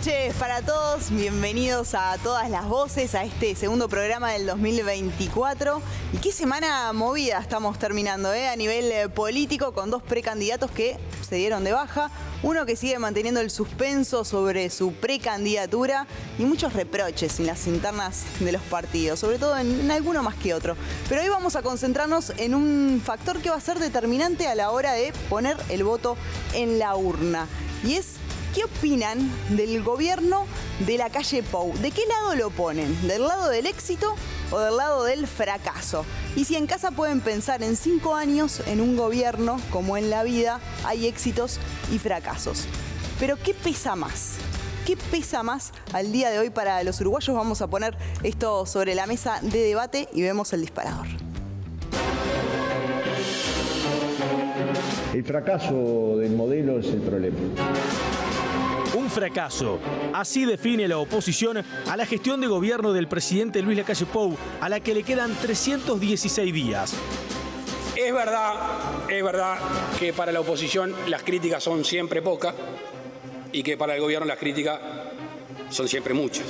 noches para todos, bienvenidos a Todas las Voces, a este segundo programa del 2024. Y qué semana movida estamos terminando, a nivel político, con dos precandidatos que se dieron de baja. Uno que sigue manteniendo el suspenso sobre su precandidatura y muchos reproches en las internas de los partidos, sobre todo en alguno más que otro. Pero hoy vamos a concentrarnos en un factor que va a ser determinante a la hora de poner el voto en la urna. Y es, ¿qué opinan del gobierno de la calle Pou? ¿De qué lado lo ponen? ¿Del lado del éxito o del lado del fracaso? Y si en casa pueden pensar en 5 años en un gobierno, como en la vida, hay éxitos y fracasos. Pero ¿qué pesa más? ¿Qué pesa más al día de hoy para los uruguayos? Vamos a poner esto sobre la mesa de debate y vemos el disparador. El fracaso del modelo es el problema. Un fracaso. Así define la oposición a la gestión de gobierno del presidente Luis Lacalle Pou, a la que le quedan 316 días. Es verdad que para la oposición las críticas son siempre pocas y que para el gobierno las críticas son siempre muchas.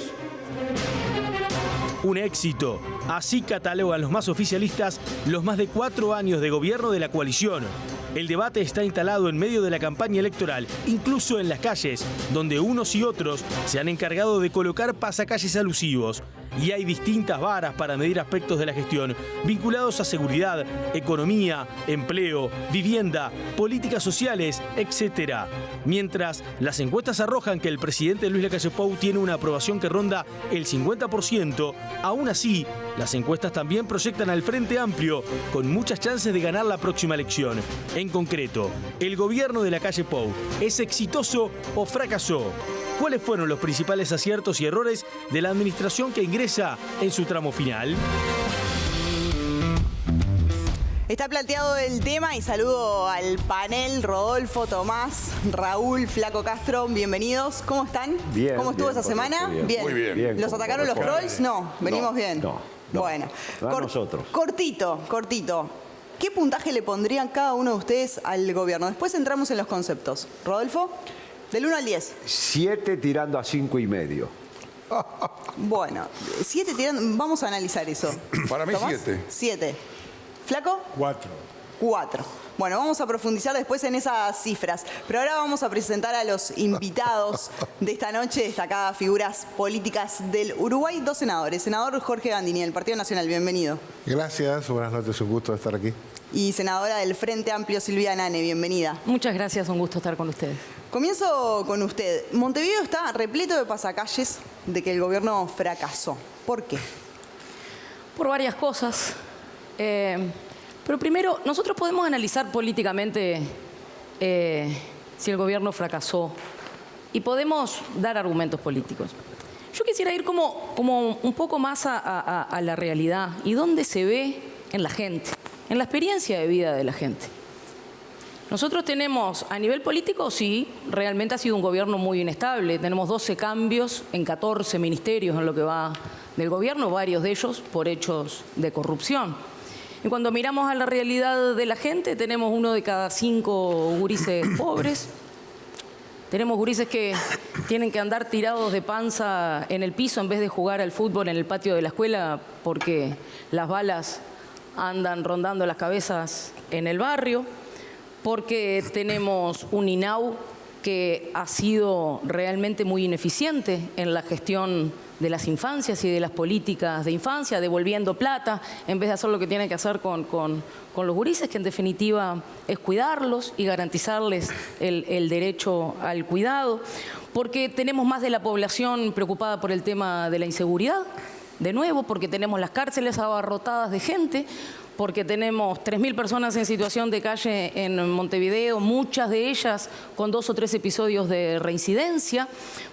Un éxito. Así catalogan los más oficialistas los más de 4 años de gobierno de la coalición. El debate está instalado en medio de la campaña electoral, incluso en las calles, donde unos y otros se han encargado de colocar pasacalles alusivos. Y hay distintas varas para medir aspectos de la gestión, vinculados a seguridad, economía, empleo, vivienda, políticas sociales, etc. Mientras, las encuestas arrojan que el presidente Luis Lacalle Pou tiene una aprobación que ronda el 50%, aún así, las encuestas también proyectan al Frente Amplio con muchas chances de ganar la próxima elección. En concreto, ¿el gobierno de Lacalle Pou es exitoso o fracasó? ¿Cuáles fueron los principales aciertos y errores de la administración que ingresa en su tramo final? Está planteado el tema y saludo al panel, Rodolfo, Tomás, Raúl, Flaco Castro, bienvenidos. ¿Cómo están? Bien. ¿Cómo estuvo bien, esa semana? Bien. Muy bien. ¿Los atacaron los trolls? No, venimos bien. No. Bueno, Nosotros. Cortito. ¿Qué puntaje le pondrían cada uno de ustedes al gobierno? Después entramos en los conceptos. Rodolfo, del 1 al 10. 7 tirando a 5,5. Bueno, 7 tirando, vamos a analizar eso. Para mí, ¿Tomás? 7. 7. ¿Flaco? 4. Bueno, vamos a profundizar después en esas cifras. Pero ahora vamos a presentar a los invitados de esta noche, destacadas figuras políticas del Uruguay, 2 senadores. Senador Jorge Gandini, del Partido Nacional, bienvenido. Gracias, buenas noches, un gusto estar aquí. Y senadora del Frente Amplio, Silvia Nane, bienvenida. Muchas gracias, un gusto estar con ustedes. Comienzo con usted. Montevideo está repleto de pasacalles de que el gobierno fracasó. ¿Por qué? Por varias cosas. Pero primero, nosotros podemos analizar políticamente si el gobierno fracasó y podemos dar argumentos políticos. Yo quisiera ir como un poco más a la realidad y dónde se ve en la gente, en la experiencia de vida de la gente. Nosotros tenemos, a nivel político, sí, realmente ha sido un gobierno muy inestable. Tenemos 12 cambios en 14 ministerios en lo que va del gobierno, varios de ellos por hechos de corrupción. Y cuando miramos a la realidad de la gente, tenemos 1 de cada 5 gurises pobres. Tenemos gurises que tienen que andar tirados de panza en el piso en vez de jugar al fútbol en el patio de la escuela porque las balas andan rondando las cabezas en el barrio. Porque tenemos un INAU que ha sido realmente muy ineficiente en la gestión de las infancias y de las políticas de infancia, devolviendo plata en vez de hacer lo que tiene que hacer con los gurises, que en definitiva es cuidarlos y garantizarles el derecho al cuidado. Porque tenemos más de la población preocupada por el tema de la inseguridad, de nuevo, porque tenemos las cárceles abarrotadas de gente, porque tenemos 3.000 personas en situación de calle en Montevideo, muchas de ellas con 2 o 3 episodios de reincidencia,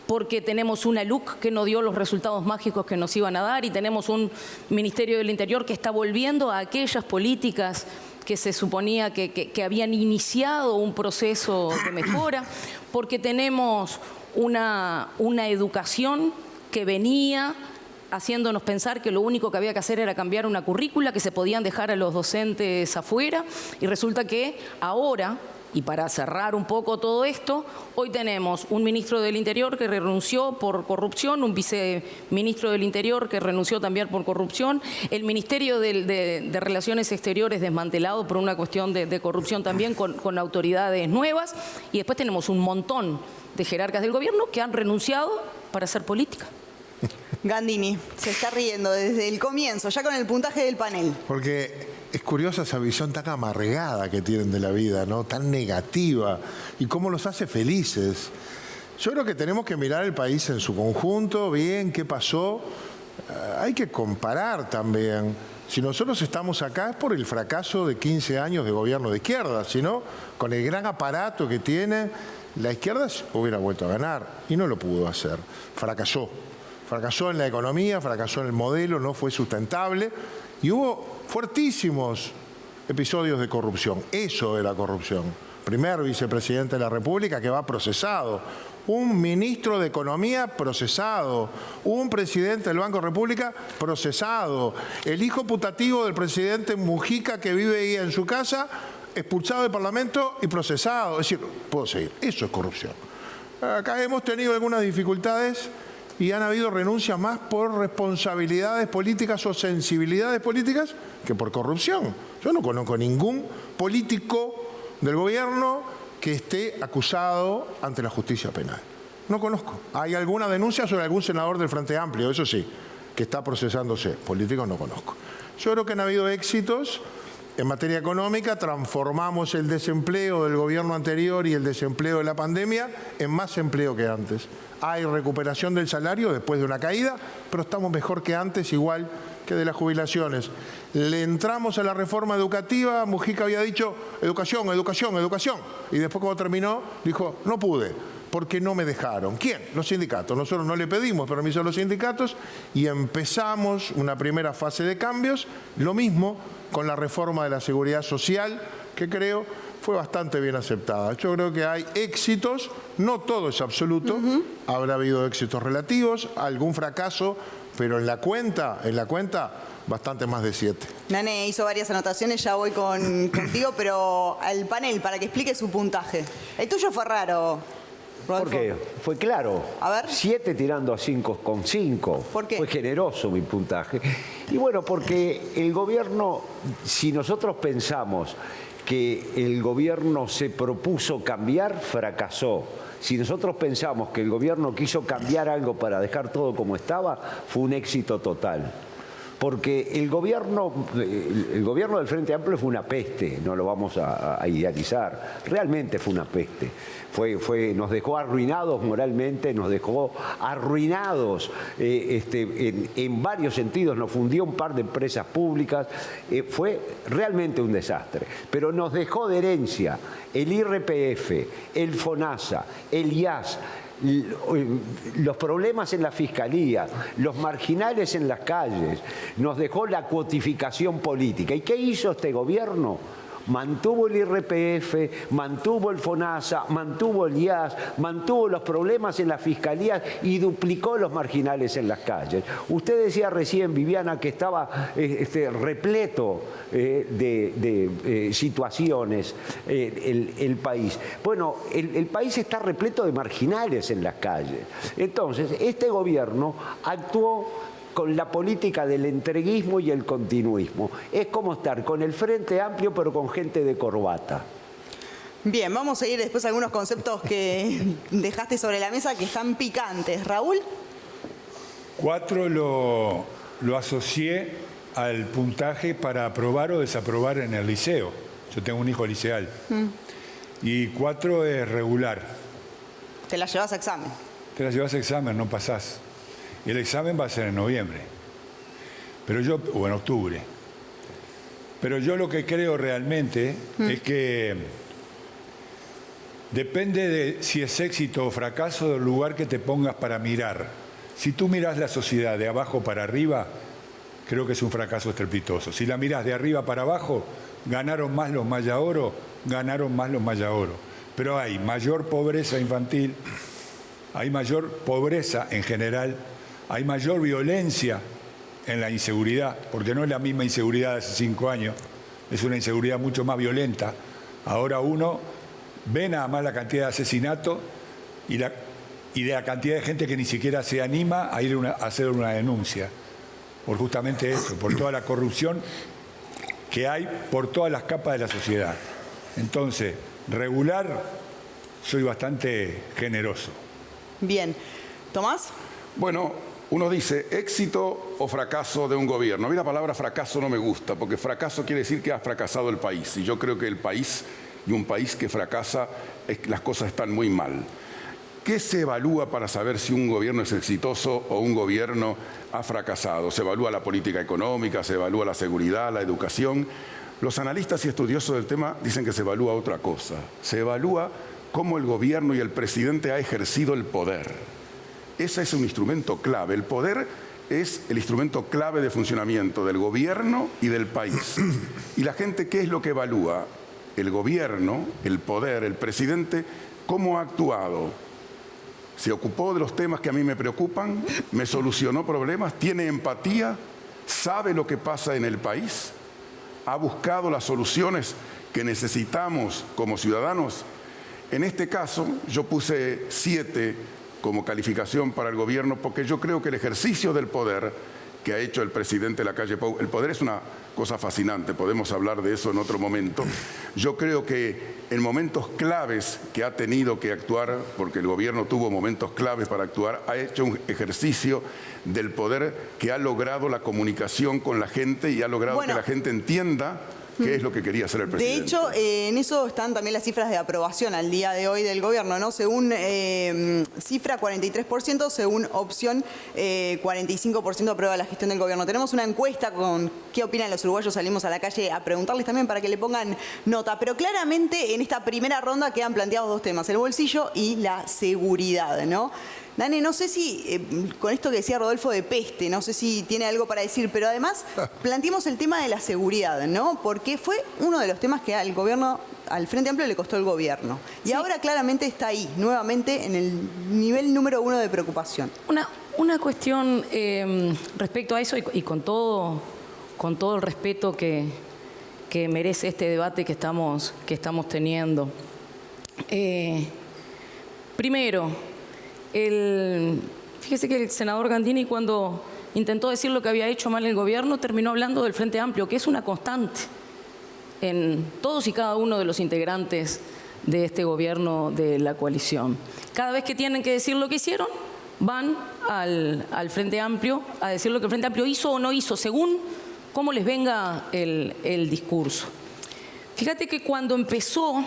porque tenemos una LUC que no dio los resultados mágicos que nos iban a dar y tenemos un Ministerio del Interior que está volviendo a aquellas políticas que se suponía que habían iniciado un proceso de mejora, porque tenemos una educación que venía haciéndonos pensar que lo único que había que hacer era cambiar una currícula, que se podían dejar a los docentes afuera, y resulta que ahora Y para cerrar un poco todo esto, hoy tenemos un ministro del Interior que renunció por corrupción, un viceministro del Interior que renunció también por corrupción, el Ministerio de Relaciones Exteriores desmantelado por una cuestión de corrupción también con autoridades nuevas, y después tenemos un montón de jerarcas del gobierno que han renunciado para hacer política. Gandini se está riendo desde el comienzo, ya con el puntaje del panel. Porque es curiosa esa visión tan amargada que tienen de la vida, ¿no? Tan negativa. Y cómo los hace felices. Yo creo que tenemos que mirar el país en su conjunto, bien, qué pasó. Hay que comparar también. Si nosotros estamos acá es por el fracaso de 15 años de gobierno de izquierda, sino con el gran aparato que tiene, la izquierda hubiera vuelto a ganar y no lo pudo hacer. Fracasó. Fracasó en la economía, fracasó en el modelo, no fue sustentable y hubo fuertísimos episodios de corrupción. Eso era corrupción. Primer vicepresidente de la República que va procesado, un ministro de Economía procesado, un presidente del Banco de República procesado, el hijo putativo del presidente Mujica que vive ahí en su casa, expulsado del Parlamento y procesado. Es decir, puedo seguir, eso es corrupción. Acá hemos tenido algunas dificultades y han habido renuncias más por responsabilidades políticas o sensibilidades políticas que por corrupción. Yo no conozco ningún político del gobierno que esté acusado ante la justicia penal. No conozco. Hay alguna denuncia sobre algún senador del Frente Amplio, eso sí, que está procesándose. Políticos no conozco. Yo creo que han habido éxitos. En materia económica, transformamos el desempleo del gobierno anterior y el desempleo de la pandemia en más empleo que antes. Hay recuperación del salario después de una caída, pero estamos mejor que antes, igual que de las jubilaciones. Le entramos a la reforma educativa, Mujica había dicho educación, educación, educación. Y después cuando terminó, dijo, no pude, porque no me dejaron. ¿Quién? Los sindicatos. Nosotros no le pedimos permiso a los sindicatos y empezamos una primera fase de cambios, lo mismo con la reforma de la seguridad social, que creo fue bastante bien aceptada. Yo creo que hay éxitos, no todo es absoluto, habrá habido éxitos relativos, algún fracaso, pero en la cuenta, bastante más de 7. Nane hizo varias anotaciones, ya voy contigo, pero al panel, para que explique su puntaje. El tuyo fue raro, Rodolfo. Porque fue claro. A ver. 7 tirando a 5,5. ¿Por qué? Fue generoso mi puntaje. Y bueno, porque el gobierno, si nosotros pensamos que el gobierno se propuso cambiar, fracasó. Si nosotros pensamos que el gobierno quiso cambiar algo para dejar todo como estaba, fue un éxito total. Porque el gobierno del Frente Amplio fue una peste, no lo vamos a idealizar, realmente fue una peste. Nos dejó arruinados moralmente, nos dejó arruinados en varios sentidos, nos fundió un par de empresas públicas, fue realmente un desastre. Pero nos dejó de herencia el IRPF, el FONASA, el IAS, los problemas en la fiscalía, los marginales en las calles, nos dejó la cuotificación política. ¿Y qué hizo este gobierno? Mantuvo el IRPF, mantuvo el FONASA, mantuvo el IAS, mantuvo los problemas en la fiscalía y duplicó los marginales en las calles. Usted decía recién, Viviana, que estaba repleto de situaciones el país. Bueno, el país está repleto de marginales en las calles. Entonces, este gobierno actuó con la política del entreguismo y el continuismo. Es como estar con el Frente Amplio, pero con gente de corbata. Bien, vamos a ir después a algunos conceptos que dejaste sobre la mesa que están picantes. Raúl. 4 lo asocié al puntaje para aprobar o desaprobar en el liceo. Yo tengo un hijo liceal. Y 4 es regular. Te la llevas a examen. Te la llevas a examen, no pasás. Y el examen va a ser en noviembre, o en octubre. Pero yo lo que creo realmente es que depende de si es éxito o fracaso del lugar que te pongas para mirar. Si tú miras la sociedad de abajo para arriba, creo que es un fracaso estrepitoso. Si la miras de arriba para abajo, ganaron más los Maya Oro, ganaron más los Maya Oro. Pero hay mayor pobreza infantil, hay mayor pobreza en general, hay mayor violencia en la inseguridad, porque no es la misma inseguridad de hace 5 años, es una inseguridad mucho más violenta. Ahora uno Ve nada más la cantidad de asesinatos y de la cantidad de gente que ni siquiera se anima a ir a hacer una denuncia. Por justamente eso, por toda la corrupción que hay por todas las capas de la sociedad. Entonces, regular, soy bastante generoso. Bien. ¿Tomás? Bueno, uno dice éxito o fracaso de un gobierno. A mí la palabra fracaso no me gusta, porque fracaso quiere decir que ha fracasado el país. Y yo creo que el país y un país que fracasa, las cosas están muy mal. ¿Qué se evalúa para saber si un gobierno es exitoso o un gobierno ha fracasado? Se evalúa la política económica, se evalúa la seguridad, la educación. Los analistas y estudiosos del tema dicen que se evalúa otra cosa. Se evalúa cómo el gobierno y el presidente ha ejercido el poder. Ese es un instrumento clave. El poder es el instrumento clave de funcionamiento del gobierno y del país. ¿Y la gente qué es lo que evalúa? El gobierno, el poder, el presidente, ¿cómo ha actuado? ¿Se ocupó de los temas que a mí me preocupan? ¿Me solucionó problemas? ¿Tiene empatía? ¿Sabe lo que pasa en el país? ¿Ha buscado las soluciones que necesitamos como ciudadanos? En este caso, yo puse 7 como calificación para el gobierno porque yo creo que el ejercicio del poder que ha hecho el presidente Lacalle Pou, el poder es una cosa fascinante, podemos hablar de eso en otro momento. Yo creo que en momentos claves que ha tenido que actuar, porque el gobierno tuvo momentos claves para actuar, ha hecho un ejercicio del poder que ha logrado la comunicación con la gente y ha logrado que la gente entienda qué es lo que quería hacer el presidente. De hecho, en eso están también las cifras de aprobación al día de hoy del gobierno, ¿no? Según cifra 43%, según opción 45% aprueba la gestión del gobierno. Tenemos una encuesta con qué opinan los uruguayos, salimos a la calle a preguntarles también para que le pongan nota. Pero claramente en esta primera ronda quedan planteados 2 temas, el bolsillo y la seguridad, ¿no? Nane, no sé si, con esto que decía Rodolfo de peste, no sé si tiene algo para decir, pero además planteemos el tema de la seguridad, ¿no? Porque fue uno de los temas que al gobierno, al Frente Amplio le costó el gobierno. Y ahora claramente está ahí, nuevamente en el nivel número 1 de preocupación. Una cuestión respecto a eso y con todo el respeto que merece este debate que estamos teniendo. Primero, fíjese que el senador Gandini, cuando intentó decir lo que había hecho mal el gobierno, terminó hablando del Frente Amplio, que es una constante en todos y cada uno de los integrantes de este gobierno de la coalición. Cada vez que tienen que decir lo que hicieron, van al Frente Amplio a decir lo que el Frente Amplio hizo o no hizo, según cómo les venga el discurso. Fíjate que cuando empezó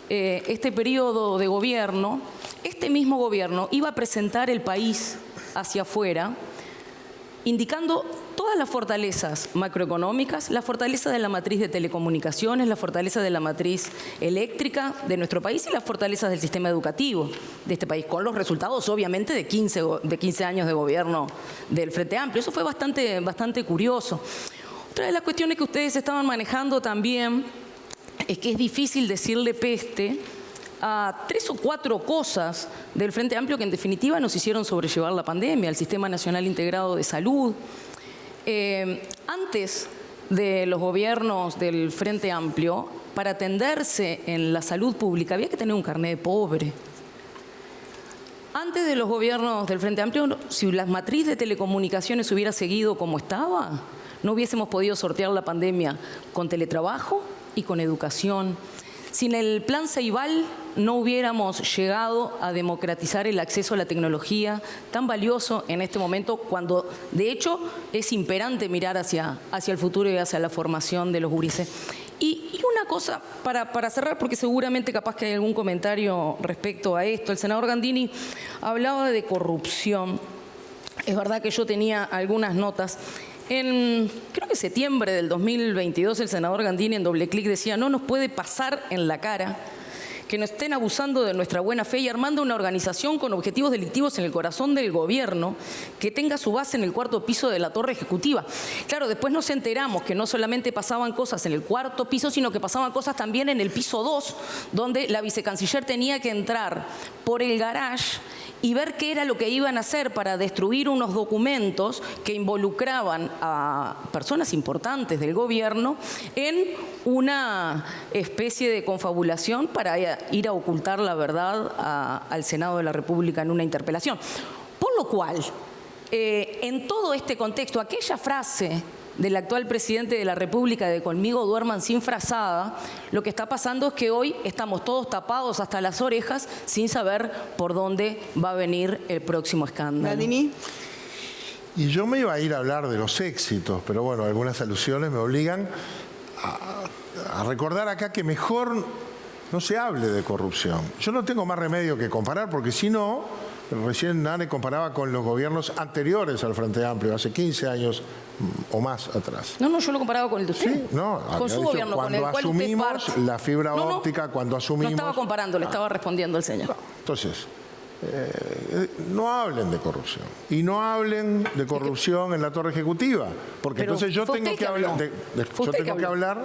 este periodo de gobierno, este mismo gobierno iba a presentar el país hacia afuera, indicando todas las fortalezas macroeconómicas, la fortaleza de la matriz de telecomunicaciones, la fortaleza de la matriz eléctrica de nuestro país y las fortalezas del sistema educativo de este país, con los resultados obviamente de 15 años de gobierno del Frente Amplio. Eso fue bastante curioso. Otra de las cuestiones que ustedes estaban manejando también es que es difícil decirle peste a 3 o 4 cosas del Frente Amplio que en definitiva nos hicieron sobrellevar la pandemia: el Sistema Nacional Integrado de Salud. Antes de los gobiernos del Frente Amplio, para atenderse en la salud pública había que tener un carnet de pobre. Antes de los gobiernos del Frente Amplio, si la matriz de telecomunicaciones hubiera seguido como estaba, no hubiésemos podido sortear la pandemia con teletrabajo y con educación. Sin el plan Ceibal no hubiéramos llegado a democratizar el acceso a la tecnología tan valioso en este momento, cuando de hecho es imperante mirar hacia el futuro y hacia la formación de los gurises. Y una cosa para cerrar, porque seguramente capaz que hay algún comentario respecto a esto. El senador Gandini hablaba de corrupción. Es verdad que yo tenía algunas notas. En, creo que septiembre del 2022, el senador Gandini en Doble Clic decía: no nos puede pasar en la cara que nos estén abusando de nuestra buena fe y armando una organización con objetivos delictivos en el corazón del gobierno que tenga su base en el 4º piso de la torre ejecutiva. Claro, después nos enteramos que no solamente pasaban cosas en el 4º piso, sino que pasaban cosas también en el piso 2, donde la vicecanciller tenía que entrar por el garage y ver qué era lo que iban a hacer para destruir unos documentos que involucraban a personas importantes del gobierno en una especie de confabulación para ir a ocultar la verdad al Senado de la República en una interpelación. Por lo cual, en todo este contexto, aquella frase del actual presidente de la República de conmigo duerman sin frazada, lo que está pasando es que hoy estamos todos tapados hasta las orejas sin saber por dónde va a venir el próximo escándalo. Landini. Y yo me iba a ir a hablar de los éxitos, pero bueno, algunas alusiones me obligan a recordar acá que mejor no se hable de corrupción. Yo no tengo más remedio que comparar, porque si no, recién Nane comparaba con los gobiernos anteriores al Frente Amplio, hace 15 años o más atrás. No, yo lo comparaba con el de usted. Sí, no, con su gobierno, con el cual asumimos usted parte. la fibra óptica, cuando asumimos... No estaba comparando, le estaba respondiendo al señor. Entonces, no hablen de corrupción. Y no hablen de corrupción en la torre ejecutiva. Porque pero entonces yo tengo que hablar...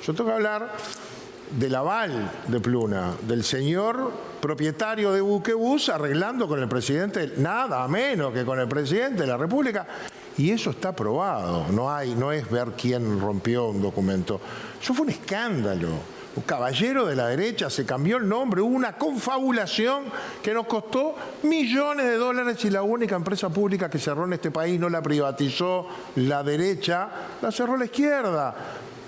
Yo tengo que hablar del aval de Pluna, del señor propietario de Buquebús arreglando con el presidente, nada menos que con el presidente de la República. Y eso está aprobado. No es ver quién rompió un documento. Eso fue un escándalo. Un caballero de la derecha, se cambió el nombre, hubo una confabulación que nos costó millones de dólares y la única empresa pública que cerró en este país no la privatizó la derecha, la cerró la izquierda.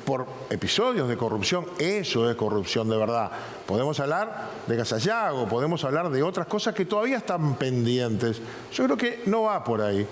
Por episodios de corrupción, eso es corrupción de verdad. Podemos hablar de Casayago, podemos hablar de otras cosas que todavía están pendientes. Yo creo que no va por ahí.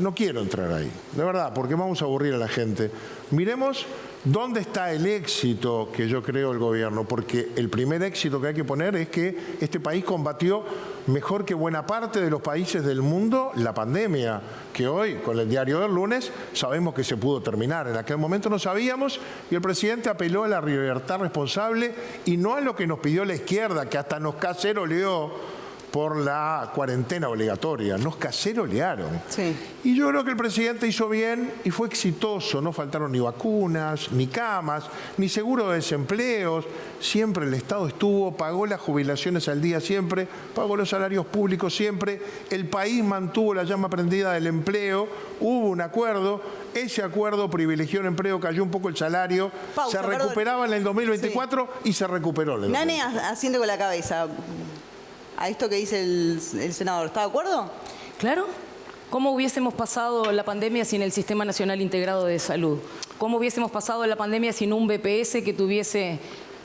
No quiero entrar ahí, de verdad, porque vamos a aburrir a la gente. Miremos dónde está el éxito que yo creo el gobierno, porque el primer éxito que hay que poner es que este país combatió mejor que buena parte de los países del mundo la pandemia, que hoy, con el diario del lunes, sabemos que se pudo terminar. En aquel momento no sabíamos y el presidente apeló a la libertad responsable y no a lo que nos pidió la izquierda, que hasta nos caceroleó por la cuarentena obligatoria. Nos cacerolearon. Sí. Y yo creo que el presidente hizo bien y fue exitoso. No faltaron ni vacunas, ni camas, ni seguro de desempleos. Siempre el Estado estuvo, pagó las jubilaciones al día siempre, pagó los salarios públicos siempre. El país mantuvo la llama prendida del empleo. Hubo un acuerdo. Ese acuerdo privilegió el empleo, cayó un poco el salario. Pausa, se recuperaba en el 2024 y se recuperó en el 2024. Nane asiente con la cabeza a esto que dice el senador. ¿Está de acuerdo? Claro. ¿Cómo hubiésemos pasado la pandemia sin el Sistema Nacional Integrado de Salud? ¿Cómo hubiésemos pasado la pandemia sin un BPS que tuviese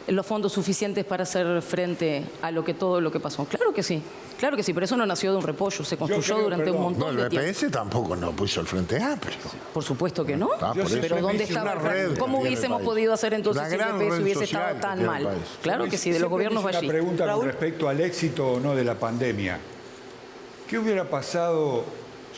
los fondos suficientes para hacer frente a todo lo que pasó? Claro que sí, pero eso no nació de un repollo, se construyó durante un montón de tiempo. El BPS tampoco no puso el Frente Amplio. Por supuesto que no. Pero ¿dónde estaba? ¿Cómo hubiésemos podido hacer entonces si el BPS hubiese estado tan mal? Claro que sí, de los gobiernos allí. Una pregunta con respecto al éxito o no de la pandemia. ¿Qué hubiera pasado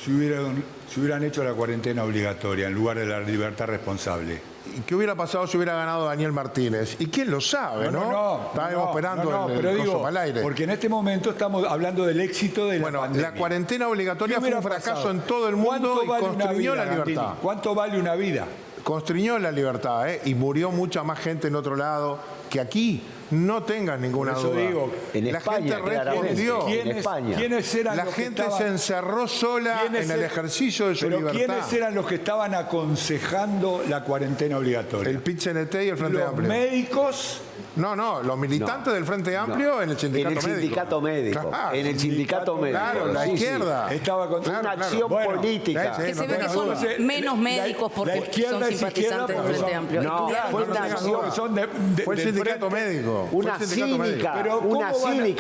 si hubieran hecho la cuarentena obligatoria en lugar de la libertad responsable? ¿Y qué hubiera pasado si hubiera ganado Daniel Martínez? ¿Y quién lo sabe, no? Estábamos esperando el coso para el aire. Porque en este momento estamos hablando del éxito de la pandemia. La cuarentena obligatoria fue un fracaso en todo el mundo y constriñó la libertad. ¿Cuánto vale una vida? Constriñó la libertad, y murió mucha más gente en otro lado que aquí. No tengas ninguna duda. Digo, en la España, gente respondió. en España. ¿Quiénes eran la los gente que estaban, se encerró sola en el ejercicio de su libertad. ¿Quiénes eran los que estaban aconsejando la cuarentena obligatoria? El PIT-CNT y el Frente Amplio. Los médicos. No, los militantes del Frente Amplio en el sindicato médico. Claro, en el sindicato médico. Claro, la izquierda. Estaba con una acción política. Que se ve que son menos médicos porque son simpatizantes del Frente Amplio. No, fue una acción. Fue el sindicato médico. Una cínica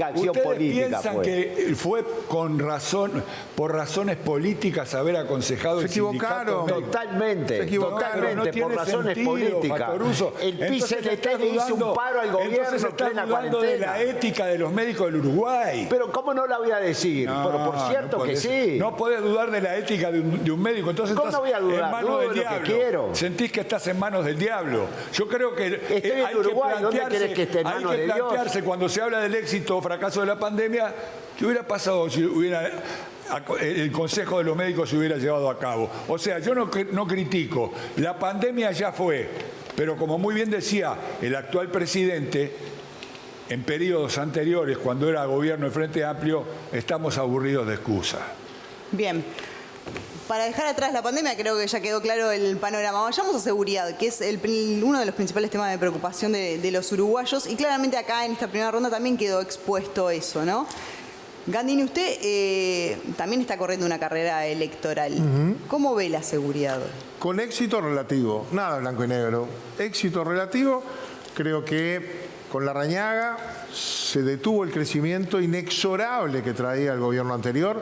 acción política. ¿Piensan que fue por razones políticas haber aconsejado el sindicato? Totalmente, por razones políticas. El PIT-CNT le hizo un paro al gobierno en plena cuarentena. De la ética de los médicos del Uruguay. Pero ¿cómo no la voy a decir? Pero por cierto que sí. No podés dudar de la ética de un médico. Entonces ¿cómo estás no voy a dudar? en manos del diablo. Que quiero. Sentís que estás en manos del diablo. Yo creo que estoy en Uruguay, ¿dónde querés que esté en manos de Dios? Hay que plantearse cuando se habla del éxito o fracaso de la pandemia, ¿qué hubiera pasado si el Consejo de los Médicos se hubiera llevado a cabo? O sea, yo no critico. La pandemia ya fue, pero como muy bien decía el actual presidente, en periodos anteriores, cuando era gobierno del Frente Amplio, estamos aburridos de excusas. Bien. Para dejar atrás la pandemia, creo que ya quedó claro el panorama. Vayamos a seguridad, que es uno de los principales temas de preocupación de los uruguayos. Y claramente acá en esta primera ronda también quedó expuesto eso, ¿no? Gandini, usted también está corriendo una carrera electoral. ¿Cómo ve la seguridad? Con éxito relativo, nada blanco y negro. Éxito relativo, creo que con Larrañaga se detuvo el crecimiento inexorable que traía el gobierno anterior,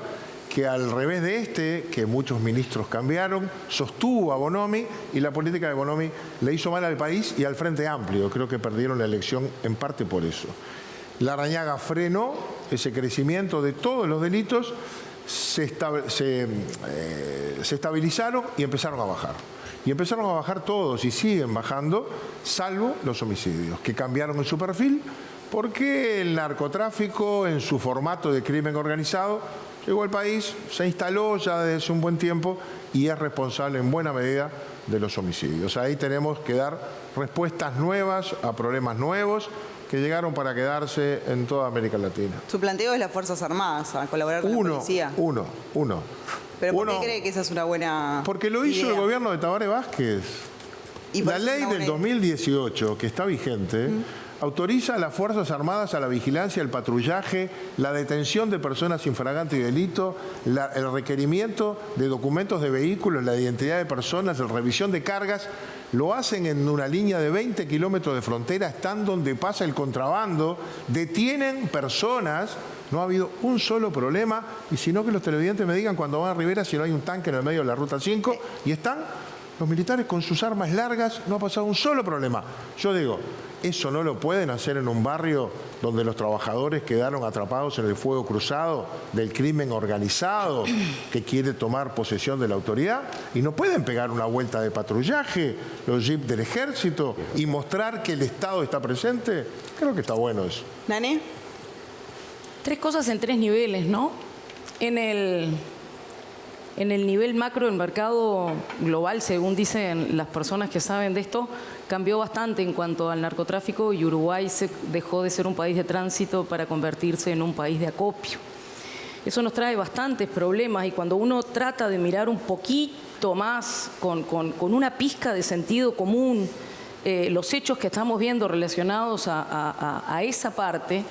que al revés de que muchos ministros cambiaron, sostuvo a Bonomi, y la política de Bonomi le hizo mal al país y al Frente Amplio. Creo que perdieron la elección en parte por eso. Larrañaga frenó ese crecimiento de todos los delitos, se estabilizaron y empezaron a bajar. Y empezaron a bajar todos y siguen bajando, salvo los homicidios, que cambiaron en su perfil, porque el narcotráfico, en su formato de crimen organizado, llegó al país, se instaló ya desde hace un buen tiempo y es responsable en buena medida de los homicidios. Ahí tenemos que dar respuestas nuevas a problemas nuevos que llegaron para quedarse en toda América Latina. Su planteo es las Fuerzas Armadas, a colaborar con la policía. Uno. ¿Pero por qué cree que esa es una buena Porque lo hizo idea? el gobierno de Tabaré Vázquez. ¿Y La ley del 2018, que está vigente, autoriza a las Fuerzas Armadas a la vigilancia, el patrullaje, la detención de personas infragantes y delito, el requerimiento de documentos de vehículos, la identidad de personas, la revisión de cargas. Lo hacen en una línea de 20 kilómetros de frontera, están donde pasa el contrabando, detienen personas, no ha habido un solo problema, y si no que los televidentes me digan cuando van a Rivera si no hay un tanque en el medio de la Ruta 5, y están los militares con sus armas largas, no ha pasado un solo problema. Yo digo, eso no lo pueden hacer en un barrio donde los trabajadores quedaron atrapados en el fuego cruzado del crimen organizado que quiere tomar posesión de la autoridad, y no pueden pegar una vuelta de patrullaje, los jeeps del ejército, y mostrar que el Estado está presente. Creo que está bueno eso. ¿Nane? Tres cosas en tres niveles, ¿no? En el nivel macro, el mercado global, según dicen las personas que saben de esto, cambió bastante en cuanto al narcotráfico, y Uruguay dejó de ser un país de tránsito para convertirse en un país de acopio. Eso nos trae bastantes problemas, y cuando uno trata de mirar un poquito más con una pizca de sentido común los hechos que estamos viendo relacionados a esa parte,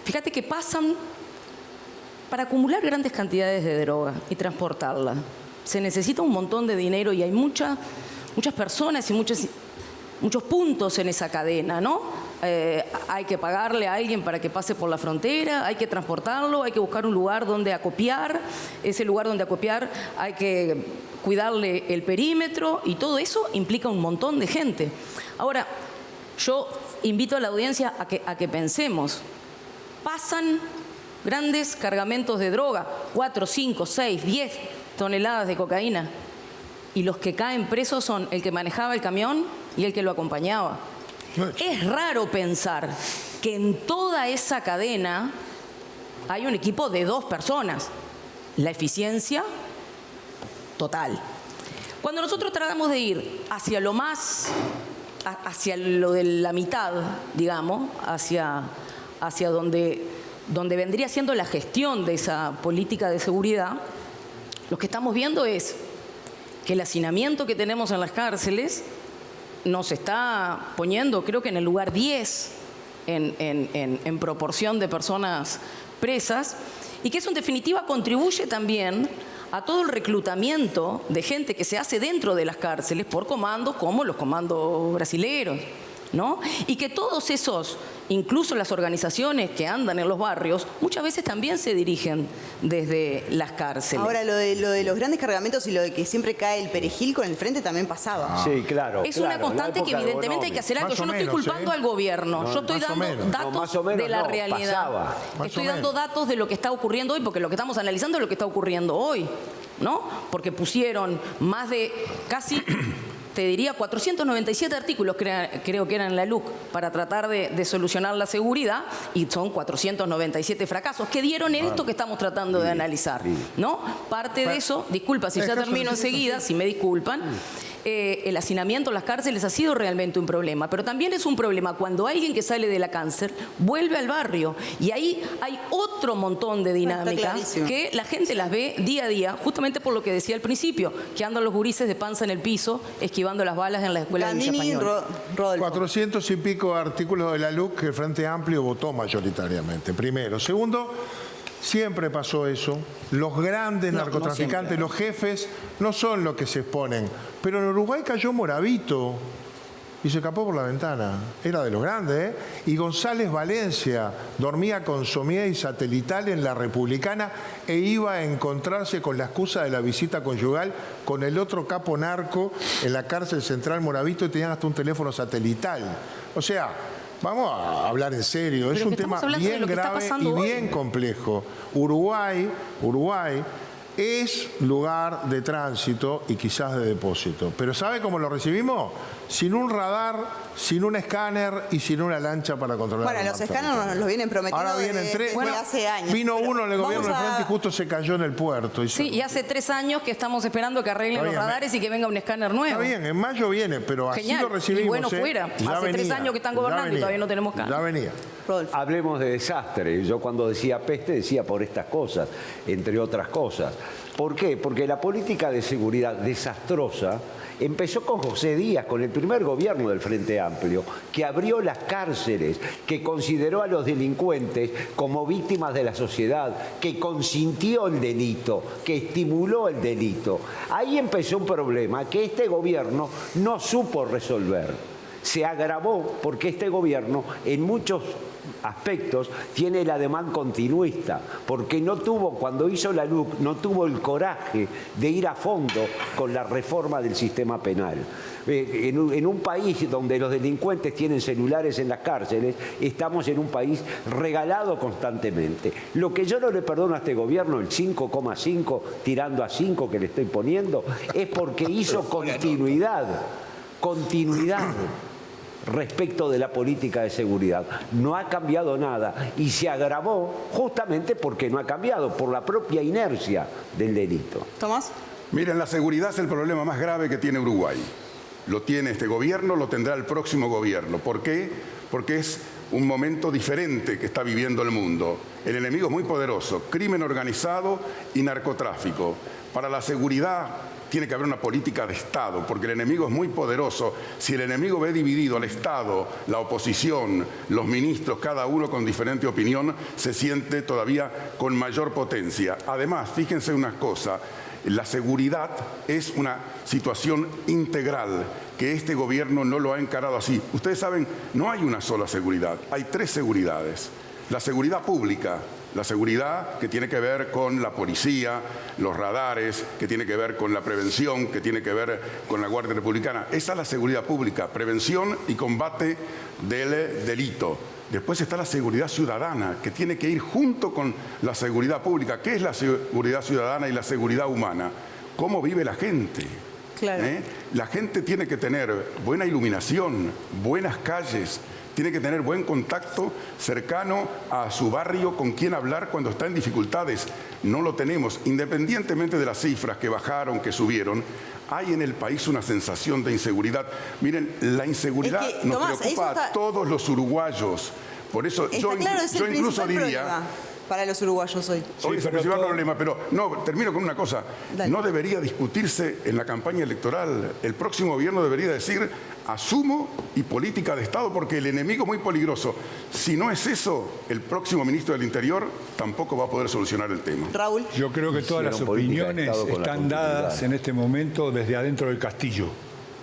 fíjate que pasan. Para acumular grandes cantidades de droga y transportarla, se necesita un montón de dinero, y hay muchas personas y muchos puntos en esa cadena, ¿no? Hay que pagarle a alguien para que pase por la frontera, hay que transportarlo, hay que buscar un lugar donde acopiar, ese lugar donde acopiar hay que cuidarle el perímetro, y todo eso implica un montón de gente. Ahora, yo invito a la audiencia a que pensemos, pasan grandes cargamentos de droga, 4, 5, 6, 10 toneladas de cocaína, y los que caen presos son el que manejaba el camión y el que lo acompañaba. Es raro pensar que en toda esa cadena hay un equipo de 2 personas. La eficiencia total. Cuando nosotros tratamos de ir hacia lo de la mitad, digamos, hacia donde vendría siendo la gestión de esa política de seguridad, lo que estamos viendo es que el hacinamiento que tenemos en las cárceles nos está poniendo, creo que en el lugar 10 en proporción de personas presas, y que eso en definitiva contribuye también a todo el reclutamiento de gente que se hace dentro de las cárceles por comandos como los comandos brasileros, ¿no? Y que todos esos, incluso las organizaciones que andan en los barrios, muchas veces también se dirigen desde las cárceles. Ahora, lo de los grandes cargamentos y lo de que siempre cae el perejil con el frente también pasaba. Sí, claro. Es una constante que evidentemente hay que hacer algo. Yo no estoy culpando al gobierno, yo estoy dando datos de la realidad. Estoy dando datos de lo que está ocurriendo hoy, porque lo que estamos analizando es lo que está ocurriendo hoy, ¿no? Porque pusieron más de casi... te diría 497 artículos, creo que eran en la LUC, para tratar de solucionar la seguridad, y son 497 fracasos que dieron en esto que estamos tratando de analizar, ¿no? Parte de eso, disculpa si ya termino enseguida, si me disculpan, el hacinamiento en las cárceles ha sido realmente un problema, pero también es un problema cuando alguien que sale de la cárcel vuelve al barrio. Y ahí hay otro montón de dinámicas que la gente las ve día a día, justamente por lo que decía al principio, que andan los gurises de panza en el piso, esquivando las balas en la escuela de Villa Española. 400 y pico artículos de la LUC que el Frente Amplio votó mayoritariamente, primero. Segundo, siempre pasó eso. Los grandes narcotraficantes, los jefes, no son los que se exponen. Pero en Uruguay cayó Moravito y se escapó por la ventana. Era de los grandes, ¿eh? Y González Valencia dormía con Somier y Satelital en la Republicana e iba a encontrarse con la excusa de la visita conyugal con el otro capo narco en la cárcel central Moravito y tenían hasta un teléfono satelital. O sea, vamos a hablar en serio. Es un tema bien grave y bien complejo. Uruguay es lugar de tránsito y quizás de depósito. Pero ¿sabe cómo lo recibimos? Sin un radar, sin un escáner y sin una lancha para controlar. Bueno, los escáneres nos los vienen prometiendo desde hace años. Vino uno en el gobierno del Frente y justo se cayó en el puerto. Y hace 3 años que estamos esperando que arreglen los radares y que venga un escáner nuevo. Está bien, en mayo viene, pero así lo recibimos. Y bueno, fuera. Hace 3 años que están gobernando y todavía no tenemos escáner. Ya venía. Hablemos de desastre. Yo cuando decía peste decía por estas cosas, entre otras cosas. ¿Por qué? Porque la política de seguridad desastrosa empezó con José Díaz, con el primer gobierno del Frente Amplio, que abrió las cárceles, que consideró a los delincuentes como víctimas de la sociedad, que consintió el delito, que estimuló el delito. Ahí empezó un problema que este gobierno no supo resolver. Se agravó porque este gobierno en muchos aspectos tiene el ademán continuista, porque no tuvo, cuando hizo la LUC, no tuvo el coraje de ir a fondo con la reforma del sistema penal. En un país donde los delincuentes tienen celulares en las cárceles, estamos en un país regalado constantemente. Lo que yo no le perdono a este gobierno, el 5,5 tirando a 5 que le estoy poniendo, es porque hizo continuidad respecto de la política de seguridad. No ha cambiado nada y se agravó justamente porque no ha cambiado, por la propia inercia del delito. Tomás. Miren, la seguridad es el problema más grave que tiene Uruguay. Lo tiene este gobierno, lo tendrá el próximo gobierno. ¿Por qué? Porque es un momento diferente que está viviendo el mundo. El enemigo es muy poderoso, crimen organizado y narcotráfico. Para la seguridad tiene que haber una política de Estado, porque el enemigo es muy poderoso. Si el enemigo ve dividido al Estado, la oposición, los ministros, cada uno con diferente opinión, se siente todavía con mayor potencia. Además, fíjense una cosa, la seguridad es una situación integral, que este gobierno no lo ha encarado así. Ustedes saben, no hay una sola seguridad, hay 3 seguridades. La seguridad pública, la seguridad que tiene que ver con la policía, los radares, que tiene que ver con la prevención, que tiene que ver con la Guardia Republicana. Esa es la seguridad pública, prevención y combate del delito. Después está la seguridad ciudadana, que tiene que ir junto con la seguridad pública. ¿Qué es la seguridad ciudadana y la seguridad humana? ¿Cómo vive la gente? Claro. La gente tiene que tener buena iluminación, buenas calles, tiene que tener buen contacto cercano a su barrio, con quien hablar cuando está en dificultades. No lo tenemos. Independientemente de las cifras que bajaron, que subieron, hay en el país una sensación de inseguridad. Miren, la inseguridad nos preocupa a todos los uruguayos. Por eso yo incluso diría... para los uruguayos hoy. Hoy es el principal problema, pero no, termino con una cosa. Dale. No debería discutirse en la campaña electoral. El próximo gobierno debería decir asumo y política de Estado, porque el enemigo es muy peligroso. Si no es eso, el próximo ministro del Interior tampoco va a poder solucionar el tema. Raúl. Yo creo que todas las opiniones están dadas en este momento desde adentro del castillo.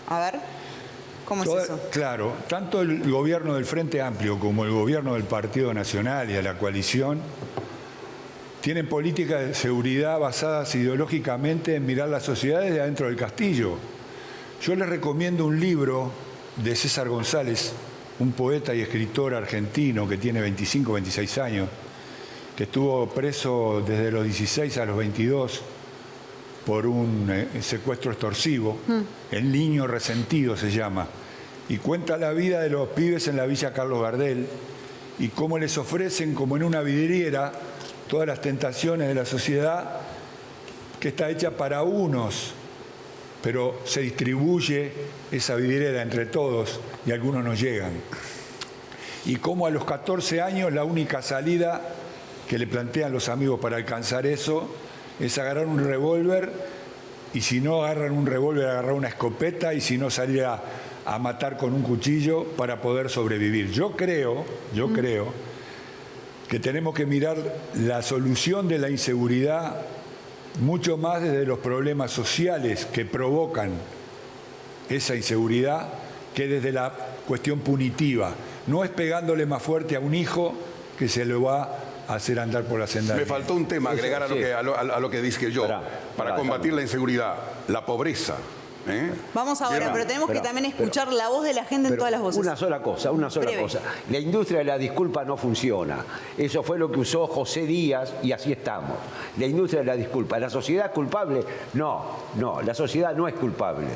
A ver. ¿Cómo es eso? Claro, tanto el gobierno del Frente Amplio como el gobierno del Partido Nacional y de la coalición tienen políticas de seguridad basadas ideológicamente en mirar la sociedad desde adentro del castillo. Yo les recomiendo un libro de César González, un poeta y escritor argentino que tiene 25, 26 años, que estuvo preso desde los 16 a los 22 por un secuestro extorsivo. El niño resentido se llama, y cuenta la vida de los pibes en la Villa Carlos Gardel y cómo les ofrecen, como en una vidriera, todas las tentaciones de la sociedad, que está hecha para unos pero se distribuye esa vidriera entre todos y algunos no llegan. Y como a los 14 años la única salida que le plantean los amigos para alcanzar eso es agarrar un revólver, y si no agarran un revólver, agarrar una escopeta, y si no salir a matar con un cuchillo para poder sobrevivir. Yo creo que tenemos que mirar la solución de la inseguridad mucho más desde los problemas sociales que provocan esa inseguridad que desde la cuestión punitiva. No es pegándole más fuerte a un hijo que se lo va a hacer andar por la senda. Me faltó un tema, agregar a lo que dije yo. Para combatir la inseguridad, la pobreza. Vamos ahora, pero tenemos que también escuchar la voz de la gente en todas las voces. Una sola cosa. La industria de la disculpa no funciona. Eso fue lo que usó José Díaz y así estamos. La industria de la disculpa. ¿La sociedad es culpable? No, la sociedad no es culpable.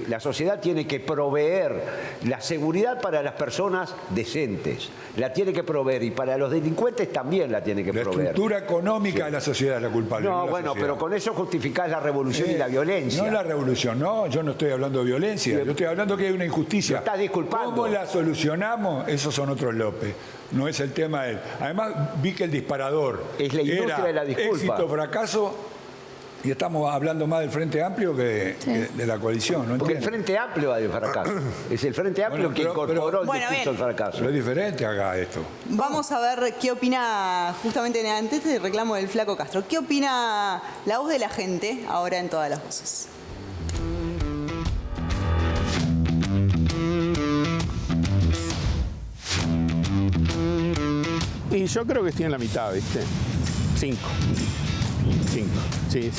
La sociedad tiene que proveer la seguridad para las personas decentes, la tiene que proveer, y para los delincuentes también la tiene que proveer. La estructura económica de la sociedad es la culpable. No, bueno, pero con eso justificás la revolución y la violencia. No la revolución, no, yo no estoy hablando de violencia, yo estoy hablando que hay una injusticia. Estás disculpando. ¿Cómo la solucionamos? Esos son otros López. No es el tema de él. Además, vi que el disparador es la industria de la disculpa. Éxito, fracaso. Y estamos hablando más del Frente Amplio que de la coalición. ¿No? Porque el Frente Amplio va de fracaso. Es el Frente Amplio que incorporó el discurso del fracaso. Pero es diferente acá esto. Vamos a ver qué opina, justamente antes del reclamo del Flaco Castro, qué opina la voz de la gente ahora en todas las voces. Y yo creo que estoy en la mitad, ¿viste? 5. Sí.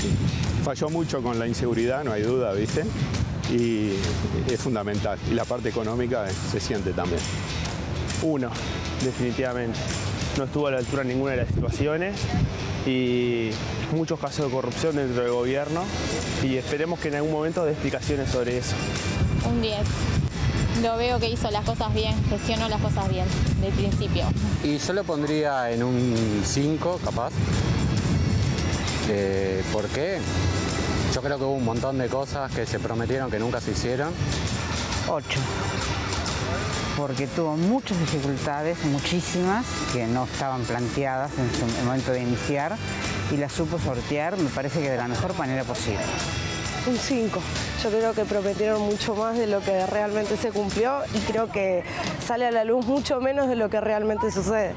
Falló mucho con la inseguridad, no hay duda, ¿viste? Y es fundamental. Y la parte económica se siente también. 1, definitivamente. No estuvo a la altura en ninguna de las situaciones y muchos casos de corrupción dentro del gobierno y esperemos que en algún momento dé explicaciones sobre eso. Un 10. Lo veo que hizo las cosas bien, gestionó las cosas bien, del principio. Y yo lo pondría en un 5, capaz. ¿Por qué? Yo creo que hubo un montón de cosas que se prometieron que nunca se hicieron. 8. Porque tuvo muchas dificultades, muchísimas, que no estaban planteadas en su momento de iniciar y las supo sortear, me parece que de la mejor manera posible. Un 5. Yo creo que prometieron mucho más de lo que realmente se cumplió y creo que sale a la luz mucho menos de lo que realmente sucede.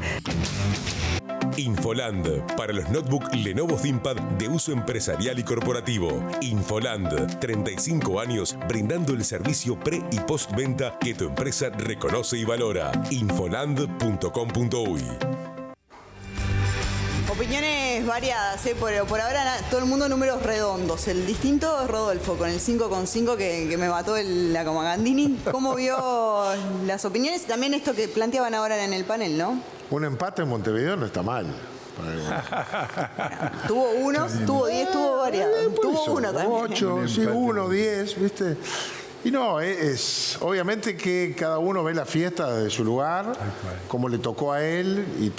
Infoland, para los notebook Lenovo ThinkPad de uso empresarial y corporativo. Infoland, 35 años brindando el servicio pre- y postventa que tu empresa reconoce y valora. Infoland.com.uy. Opiniones variadas, por ahora todo el mundo números redondos. El distinto es Rodolfo, con el 5,5 que me mató la Comagandini. ¿Cómo vio las opiniones? También esto que planteaban ahora en el panel, ¿no? Un empate en Montevideo no está mal. Tuvo unos, tuvo 10, tuvo variados. Tuvo eso, uno también. 8, sí, 1, 10, ¿viste? Y no, es obviamente que cada uno ve la fiesta desde su lugar, como le tocó a él, y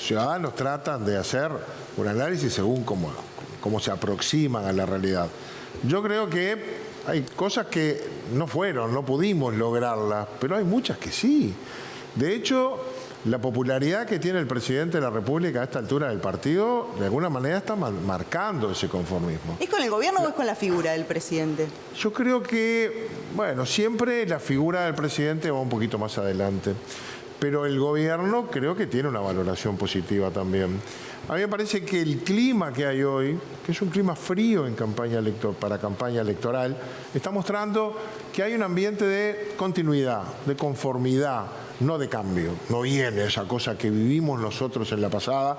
ciudadanos tratan de hacer un análisis según cómo se aproximan a la realidad. Yo creo que hay cosas que no pudimos lograrlas, pero hay muchas que sí. De hecho, la popularidad que tiene el presidente de la República a esta altura del partido, de alguna manera está marcando ese conformismo. ¿Es con el gobierno o es con la figura del presidente? Yo creo que, siempre la figura del presidente va un poquito más adelante, pero el gobierno creo que tiene una valoración positiva también. A mí me parece que el clima que hay hoy, que es un clima frío para campaña electoral, está mostrando que hay un ambiente de continuidad, de conformidad, no de cambio. No viene esa cosa que vivimos nosotros en la pasada,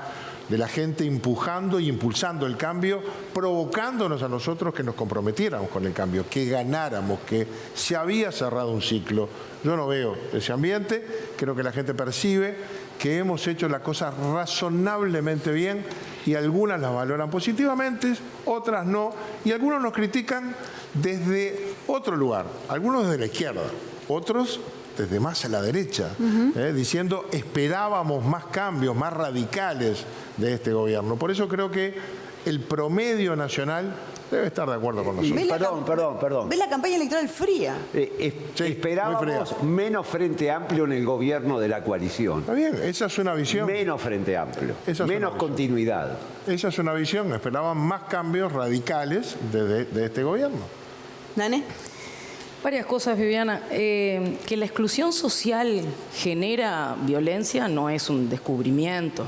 de la gente empujando y impulsando el cambio, provocándonos a nosotros que nos comprometiéramos con el cambio, que ganáramos, que se había cerrado un ciclo. Yo no veo ese ambiente, creo que la gente percibe que hemos hecho las cosas razonablemente bien y algunas las valoran positivamente, otras no, y algunos nos critican desde otro lugar, algunos desde la izquierda, otros desde más a la derecha, diciendo esperábamos más cambios, más radicales de este gobierno. Por eso creo que el promedio nacional Debe estar de acuerdo con nosotros. Perdón. ¿Ves la campaña electoral fría? Esperábamos menos Frente Amplio en el gobierno de la coalición. Está bien, esa es una visión. Menos Frente Amplio, menos continuidad. Esa es una visión. Esperaban más cambios radicales de este gobierno. ¿Dane? Varias cosas, Viviana. Que la exclusión social genera violencia no es un descubrimiento.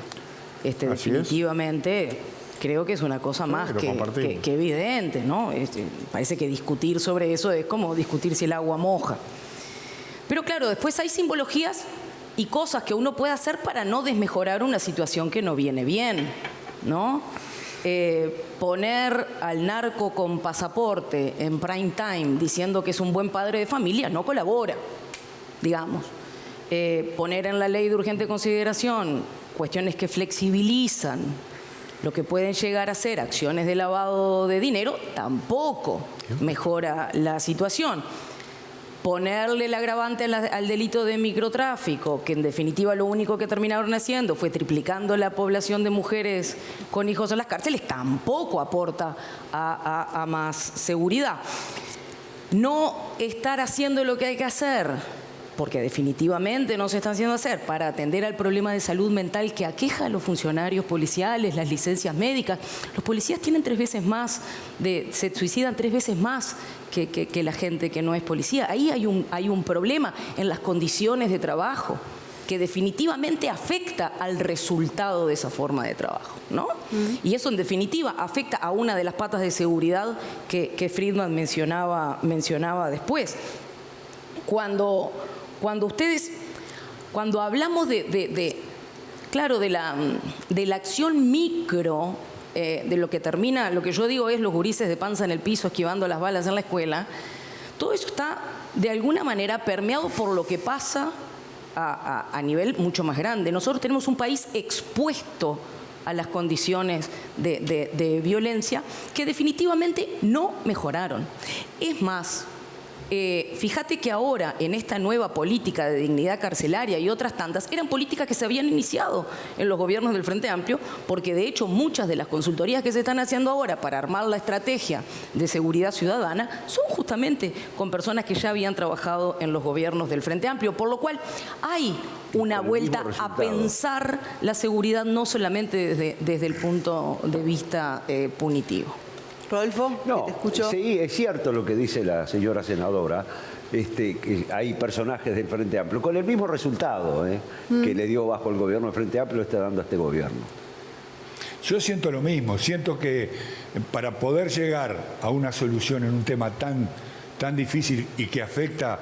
Definitivamente creo que es una cosa más que evidente, ¿no? Parece que discutir sobre eso es como discutir si el agua moja. Pero claro, después hay simbologías y cosas que uno puede hacer para no desmejorar una situación que no viene bien, ¿no? Poner al narco con pasaporte en prime time diciendo que es un buen padre de familia no colabora, digamos. Poner en la ley de urgente consideración cuestiones que flexibilizan lo que pueden llegar a ser acciones de lavado de dinero tampoco mejora la situación. Ponerle el agravante al delito de microtráfico, que en definitiva lo único que terminaron haciendo fue triplicando la población de mujeres con hijos en las cárceles, tampoco aporta a más seguridad. No estar haciendo lo que hay que hacer, porque definitivamente no se está haciendo hacer, para atender al problema de salud mental que aqueja a los funcionarios policiales, las licencias médicas. Los policías tienen 3 veces más, se suicidan 3 veces más que la gente que no es policía. Ahí hay un problema en las condiciones de trabajo que definitivamente afecta al resultado de esa forma de trabajo, ¿no? Y eso en definitiva afecta a una de las patas de seguridad que Friedman mencionaba después. Cuando hablamos de la acción micro, de lo que termina, lo que yo digo es los gurises de panza en el piso esquivando las balas en la escuela, todo eso está de alguna manera permeado por lo que pasa a nivel mucho más grande. Nosotros tenemos un país expuesto a las condiciones de violencia que definitivamente no mejoraron. Es más, fíjate que ahora en esta nueva política de dignidad carcelaria y otras tantas eran políticas que se habían iniciado en los gobiernos del Frente Amplio, porque de hecho muchas de las consultorías que se están haciendo ahora para armar la estrategia de seguridad ciudadana son justamente con personas que ya habían trabajado en los gobiernos del Frente Amplio, por lo cual hay una vuelta a pensar la seguridad no solamente desde el punto de vista punitivo. Rodolfo, no, te escucho. Sí, es cierto lo que dice la señora senadora, que hay personajes del Frente Amplio con el mismo resultado que le dio bajo el gobierno del Frente Amplio, está dando a este gobierno. Yo siento lo mismo, siento que para poder llegar a una solución en un tema tan difícil y que afecta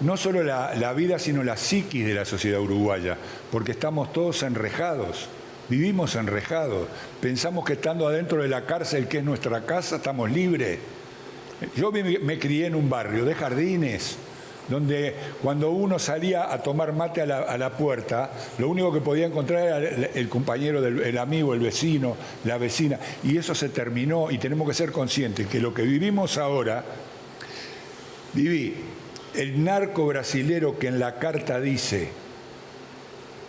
no solo la vida, sino la psiquis de la sociedad uruguaya, porque estamos todos enrejados. Vivimos enrejados, pensamos que estando adentro de la cárcel, que es nuestra casa, estamos libres. Yo me crié en un barrio de Jardines, donde cuando uno salía a tomar mate a la puerta, lo único que podía encontrar era el compañero, el amigo, el vecino, la vecina, y eso se terminó y tenemos que ser conscientes que lo que vivimos ahora, viví el narco brasilero que en la carta dice: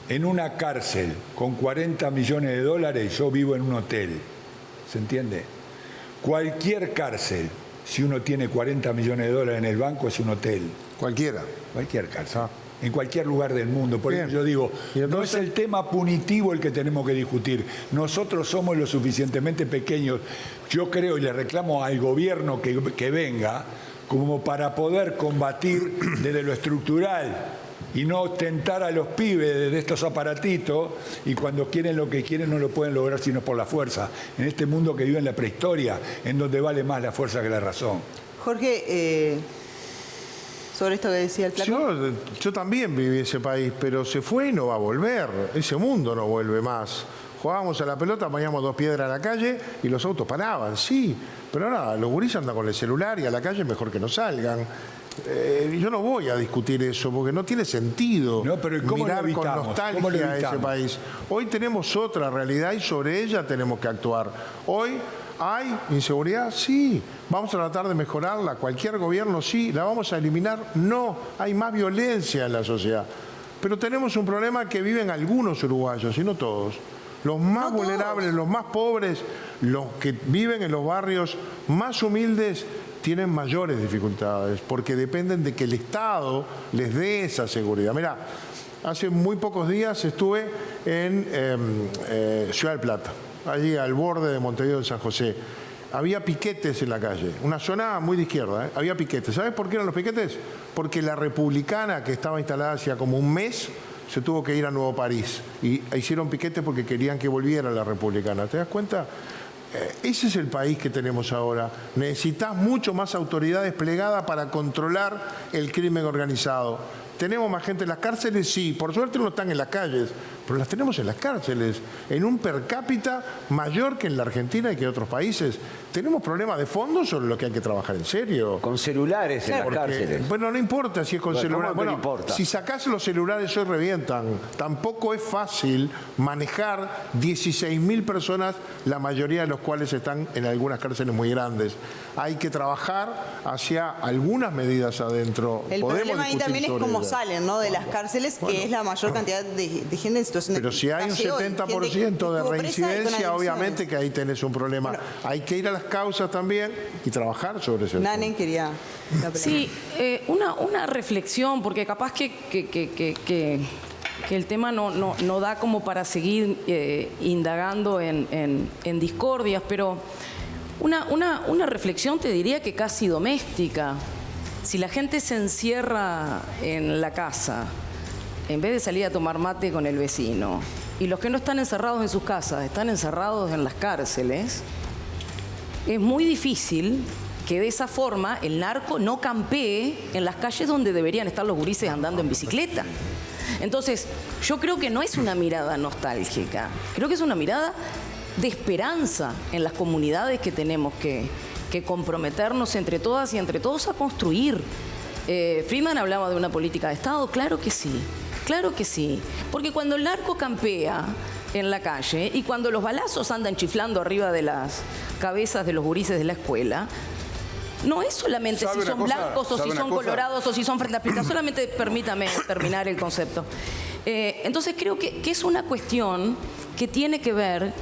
en una cárcel con 40 millones de dólares, yo vivo en un hotel. ¿Se entiende? Cualquier cárcel, si uno tiene 40 millones de dólares en el banco, es un hotel. Cualquiera. Cualquier cárcel. En cualquier lugar del mundo. Por eso yo digo, no es el tema punitivo el que tenemos que discutir. Nosotros somos lo suficientemente pequeños. Yo creo y le reclamo al gobierno que venga como para poder combatir desde lo estructural y no tentar a los pibes de estos aparatitos, y cuando quieren lo que quieren no lo pueden lograr sino por la fuerza, en este mundo que vive en la prehistoria, en donde vale más la fuerza que la razón. Jorge, sobre esto que decía el flaco. Yo también viví ese país, pero se fue y no va a volver. Ese mundo no vuelve más. Jugábamos a la pelota, poníamos 2 piedras a la calle y los autos paraban, sí. Pero ahora los gurises andan con el celular y a la calle mejor que no salgan. Yo no voy a discutir eso porque no tiene sentido mirar con nostalgia a ese país. Hoy tenemos otra realidad y sobre ella tenemos que actuar. Hoy hay inseguridad, sí. Vamos a tratar de mejorarla. Cualquier gobierno, sí. ¿La vamos a eliminar? No. Hay más violencia en la sociedad. Pero tenemos un problema que viven algunos uruguayos y no todos. Los más vulnerables, los más pobres, los que viven en los barrios más humildes, tienen mayores dificultades porque dependen de que el Estado les dé esa seguridad. Mirá, hace muy pocos días estuve en Ciudad del Plata, allí al borde de Montevideo de San José. Había piquetes en la calle, una zona muy de izquierda, había piquetes. ¿Sabes por qué eran los piquetes? Porque la Republicana, que estaba instalada hacía como un mes, se tuvo que ir a Nuevo París y hicieron piquetes porque querían que volviera la Republicana. ¿Te das cuenta? Ese es el país que tenemos ahora. Necesitas mucho más autoridad desplegada para controlar el crimen organizado. ¿Tenemos más gente en las cárceles? Sí, por suerte no están en las calles, pero las tenemos en las cárceles, en un per cápita mayor que en la Argentina y que en otros países. ¿Tenemos problemas de fondo sobre lo que hay que trabajar en serio? Con celulares en las cárceles. Bueno, no importa si es con celulares. Bueno, importa? Si sacás los celulares hoy revientan. Tampoco es fácil manejar 16.000 personas, la mayoría de los cuales están en algunas cárceles muy grandes. Hay que trabajar hacia algunas medidas adentro. El problema ahí también es cómo salen, ¿no?, de las cárceles, que es la mayor cantidad de gente en situación de Pero si hay un 70% de reincidencia, obviamente que ahí tenés un problema. Bueno, hay que ir a las causas también y trabajar sobre eso. Nane quería... Sí, una reflexión, porque capaz que el tema no da como para seguir indagando en discordias, pero una reflexión te diría que casi doméstica. Si la gente se encierra en la casa, en vez de salir a tomar mate con el vecino, y los que no están encerrados en sus casas, están encerrados en las cárceles, es muy difícil que de esa forma el narco no campee en las calles donde deberían estar los gurises andando en bicicleta. Entonces, yo creo que no es una mirada nostálgica, creo que es una mirada de esperanza en las comunidades que tenemos que comprometernos entre todas y entre todos a construir. Friedman hablaba de una política de Estado, claro que sí, porque cuando el narco campea en la calle y cuando los balazos andan chiflando arriba de las cabezas de los gurises de la escuela, no es solamente si son blancos o si son colorados o si son frente a pista, solamente permítame terminar el concepto. Entonces creo que es una cuestión que tiene que ver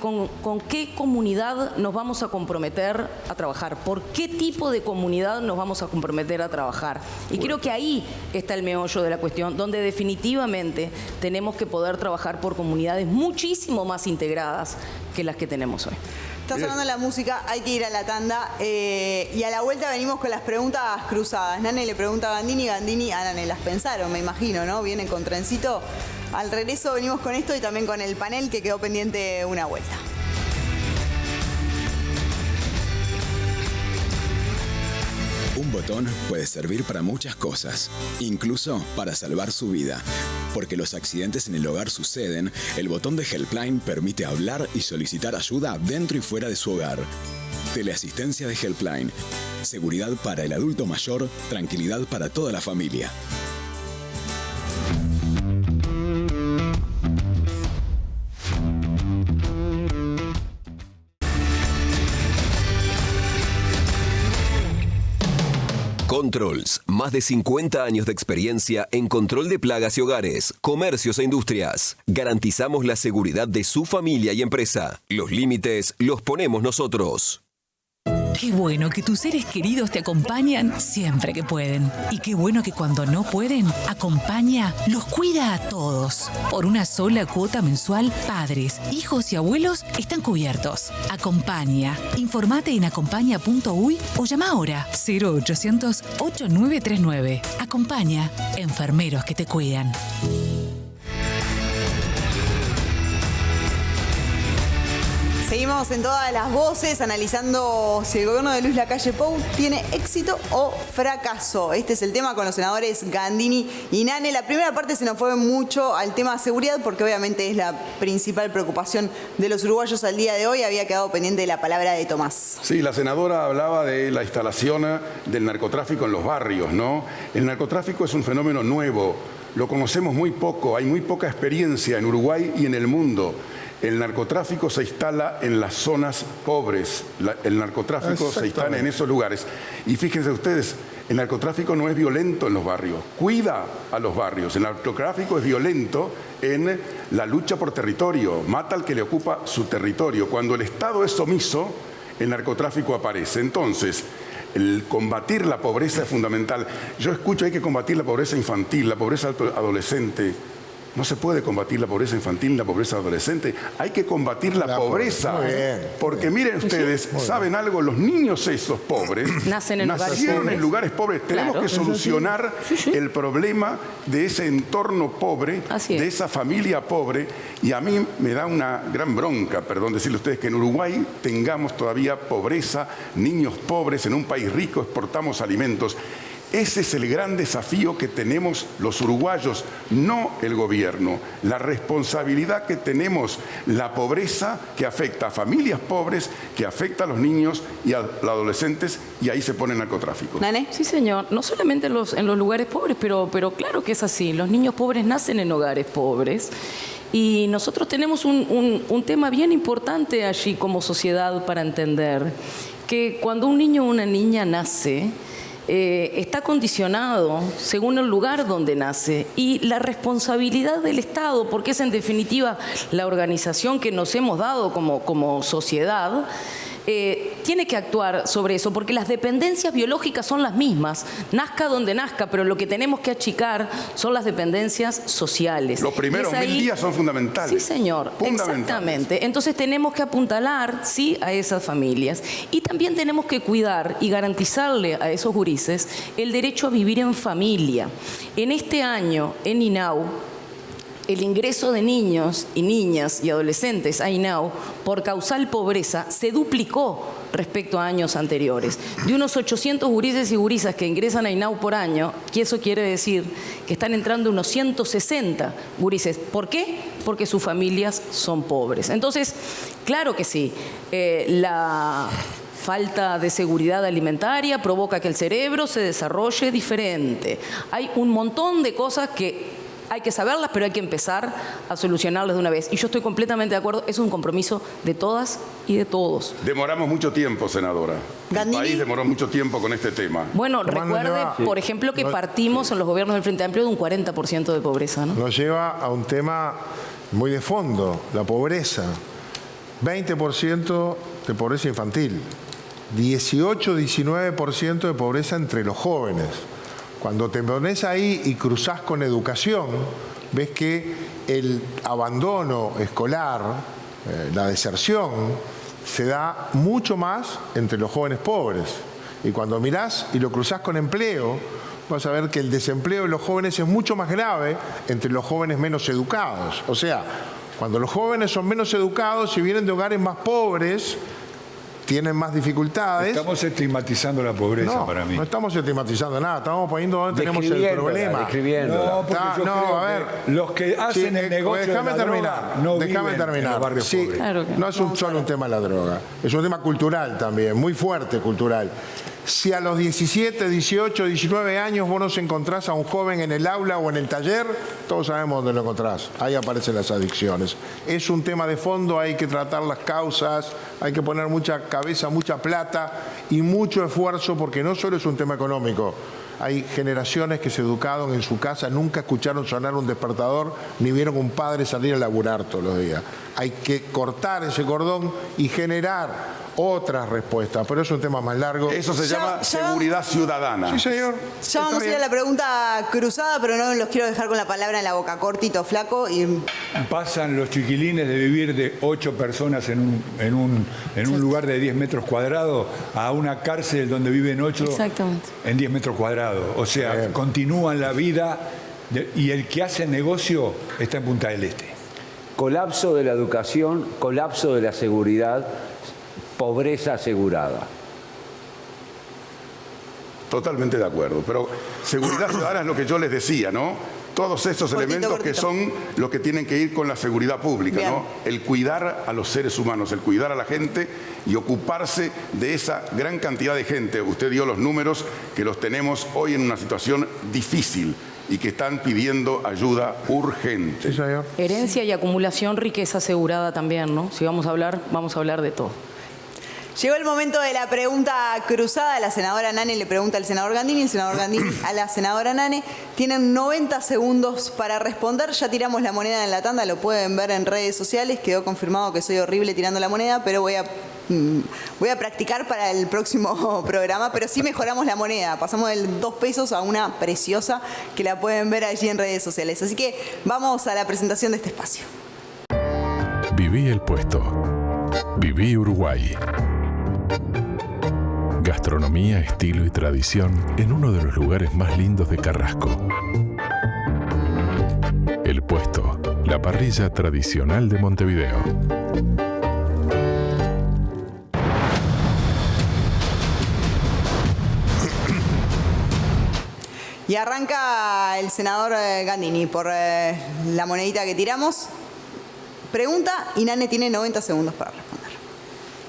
con qué comunidad nos vamos a comprometer a trabajar, por qué tipo de comunidad nos vamos a comprometer a trabajar. Y creo que ahí está el meollo de la cuestión, donde definitivamente tenemos que poder trabajar por comunidades muchísimo más integradas que las que tenemos hoy. Está sonando la música, hay que ir a la tanda y a la vuelta venimos con las preguntas cruzadas. Nane le pregunta a Gandini, Gandini a Nane. Las pensaron, me imagino, ¿no? Vienen con trencito. Al regreso venimos con esto y también con el panel que quedó pendiente una vuelta. Un botón puede servir para muchas cosas, incluso para salvar su vida. Porque los accidentes en el hogar suceden, el botón de Helpline permite hablar y solicitar ayuda dentro y fuera de su hogar. Teleasistencia de Helpline. Seguridad para el adulto mayor, tranquilidad para toda la familia. Controls, más de 50 años de experiencia en control de plagas y hogares, comercios e industrias. Garantizamos la seguridad de su familia y empresa. Los límites los ponemos nosotros. Qué bueno que tus seres queridos te acompañan siempre que pueden. Y qué bueno que cuando no pueden, Acompaña los cuida a todos. Por una sola cuota mensual, padres, hijos y abuelos están cubiertos. Acompaña. Informate en acompaña.uy o llama ahora 0800 8939. Acompaña. Enfermeros que te cuidan. Seguimos en todas las voces analizando si el gobierno de Luis Lacalle Pou tiene éxito o fracaso. Este es el tema con los senadores Gandini y Nane. La primera parte se nos fue mucho al tema seguridad porque obviamente es la principal preocupación de los uruguayos al día de hoy. Había quedado pendiente la palabra de Tomás. Sí, la senadora hablaba de la instalación del narcotráfico en los barrios, ¿no? El narcotráfico es un fenómeno nuevo, lo conocemos muy poco, hay muy poca experiencia en Uruguay y en el mundo. El narcotráfico se instala en las zonas pobres, el narcotráfico se instala en esos lugares. Y fíjense ustedes, El narcotráfico no es violento en los barrios, cuida a los barrios. El narcotráfico es violento en la lucha por territorio, mata al que le ocupa su territorio. Cuando el Estado es omiso, el narcotráfico aparece. Entonces, el combatir la pobreza es fundamental. Yo escucho, hay que combatir la pobreza infantil, la pobreza adolescente. No se puede combatir la pobreza infantil, la pobreza adolescente. Hay que combatir la pobreza. Muy bien. Porque miren ustedes, ¿saben algo? Los niños esos pobres nacieron en lugares pobres. Tenemos que solucionar el problema de ese entorno pobre, de esa familia pobre. Y a mí me da una gran bronca, perdón decirle a ustedes, que en Uruguay tengamos todavía pobreza, niños pobres. En un país rico exportamos alimentos. Ese es el gran desafío que tenemos los uruguayos, no el gobierno. La responsabilidad que tenemos, la pobreza que afecta a familias pobres, que afecta a los niños y a los adolescentes, y ahí se pone el narcotráfico. ¿Nane? Sí, señor. No solamente en los lugares pobres, pero claro que es así. Los niños pobres nacen en hogares pobres. Y nosotros tenemos un tema bien importante allí como sociedad para entender, que cuando un niño o una niña nace, está condicionado según el lugar donde nace y la responsabilidad del Estado, porque es en definitiva la organización que nos hemos dado como sociedad, tiene que actuar sobre eso, porque las dependencias biológicas son las mismas, nazca donde nazca, pero lo que tenemos que achicar son las dependencias sociales. Los primeros 1000 días son fundamentales. Sí, señor, exactamente. Entonces tenemos que apuntalar, sí, a esas familias, y también tenemos que cuidar y garantizarle a esos gurises el derecho a vivir en familia. En este año, en INAU, el ingreso de niños y niñas y adolescentes a INAU por causal pobreza se duplicó respecto a años anteriores. De unos 800 gurises y gurisas que ingresan a INAU por año, y eso quiere decir que están entrando unos 160 gurises. ¿Por qué? Porque sus familias son pobres. Entonces, claro que sí, la falta de seguridad alimentaria provoca que el cerebro se desarrolle diferente. Hay un montón de cosas que hay que saberlas, pero hay que empezar a solucionarlas de una vez. Y yo estoy completamente de acuerdo, es un compromiso de todas y de todos. Demoramos mucho tiempo, senadora. El país demoró mucho tiempo con este tema. Bueno, recuerde, por ejemplo, que partimos en los gobiernos del Frente Amplio de un 40% de pobreza, ¿no? Nos lleva a un tema muy de fondo, la pobreza. 20% de pobreza infantil, 18-19% de pobreza entre los jóvenes. Cuando te pones ahí y cruzás con educación, ves que el abandono escolar, la deserción, se da mucho más entre los jóvenes pobres. Y cuando mirás y lo cruzás con empleo, vas a ver que el desempleo de los jóvenes es mucho más grave entre los jóvenes menos educados. O sea, cuando los jóvenes son menos educados y vienen de hogares más pobres, tienen más dificultades. Estamos estigmatizando la pobreza para mí. No estamos estigmatizando nada, estamos poniendo donde tenemos el problema. No, porque yo creo a ver, que los que hacen el negocio déjame de la terminar, droga no déjame viven terminar. en los barrios pobres. Claro que No es solo un tema de la droga, es un tema cultural también, muy fuerte cultural. Si a los 17, 18, 19 años vos nos encontrás a un joven en el aula o en el taller, todos sabemos dónde lo encontrás. Ahí aparecen las adicciones. Es un tema de fondo, hay que tratar las causas, hay que poner mucha cabeza, mucha plata y mucho esfuerzo, porque no solo es un tema económico. Hay generaciones que se educaron en su casa, nunca escucharon sonar un despertador, ni vieron un padre salir a laburar todos los días. Hay que cortar ese cordón y generar otras respuestas, pero es un tema más largo. Eso se llama seguridad ciudadana. Sí, señor. Ya vamos a ir a la pregunta cruzada, pero no los quiero dejar con la palabra en la boca, cortito, flaco. Y pasan los chiquilines de vivir de 8 personas en un lugar de 10 metros cuadrados a una cárcel donde viven 8 en 10 metros cuadrados. O sea, continúan la vida y el que hace el negocio está en Punta del Este. Colapso de la educación, colapso de la seguridad, pobreza asegurada. Totalmente de acuerdo, pero seguridad ciudadana es lo que yo les decía, ¿no? Todos estos elementos que son los que tienen que ir con la seguridad pública, ¿no? El cuidar a los seres humanos, el cuidar a la gente y ocuparse de esa gran cantidad de gente. Usted dio los números que los tenemos hoy en una situación difícil y que están pidiendo ayuda urgente. Sí, señor. Herencia y acumulación, riqueza asegurada también, ¿no? Si vamos a hablar de todo. Llegó el momento de la pregunta cruzada. La senadora Nane le pregunta al senador Gandini, el senador Gandini a la senadora Nane. Tienen 90 segundos para responder. Ya tiramos la moneda en la tanda, lo pueden ver en redes sociales. Quedó confirmado que soy horrible tirando la moneda, pero voy a practicar para el próximo programa. Pero sí mejoramos la moneda. Pasamos de 2 pesos a una preciosa que la pueden ver allí en redes sociales. Así que vamos a la presentación de este espacio. Viví el puesto. Viví Uruguay. Gastronomía, estilo y tradición en uno de los lugares más lindos de Carrasco. El Puesto, la parrilla tradicional de Montevideo. Y arranca el senador Gandini por la monedita que tiramos. Pregunta y Nane tiene 90 segundos para responder.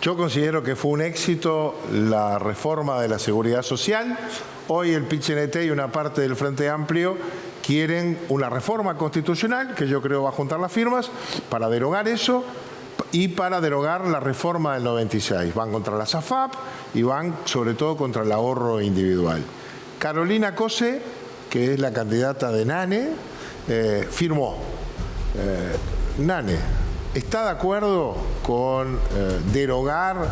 Yo considero que fue un éxito la reforma de la seguridad social. Hoy el PIT-CNT y una parte del Frente Amplio quieren una reforma constitucional, que yo creo va a juntar las firmas, para derogar eso y para derogar la reforma del 96. Van contra la SAFAP y van sobre todo contra el ahorro individual. Carolina Cose, que es la candidata de Nane, firmó. Nane, ¿está de acuerdo con derogar,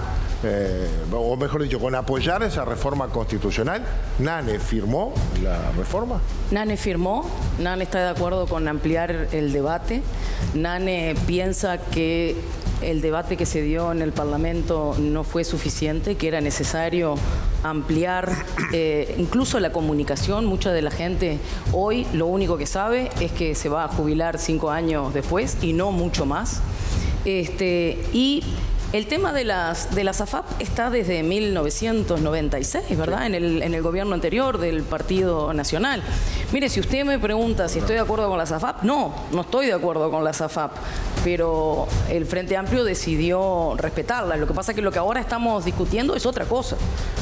o mejor dicho, con apoyar esa reforma constitucional? ¿Nane firmó la reforma? Nane firmó, Nane está de acuerdo con ampliar el debate. Nane piensa que el debate que se dio en el Parlamento no fue suficiente, que era necesario ampliar incluso la comunicación. Mucha de la gente hoy lo único que sabe es que se va a jubilar 5 años después y no mucho más. Y el tema de las AFAP está desde 1996, ¿verdad? En el gobierno anterior del Partido Nacional. Mire, si usted me pregunta si estoy de acuerdo con las AFAP, no estoy de acuerdo con las AFAP, pero el Frente Amplio decidió respetarlas. Lo que pasa es que lo que ahora estamos discutiendo es otra cosa.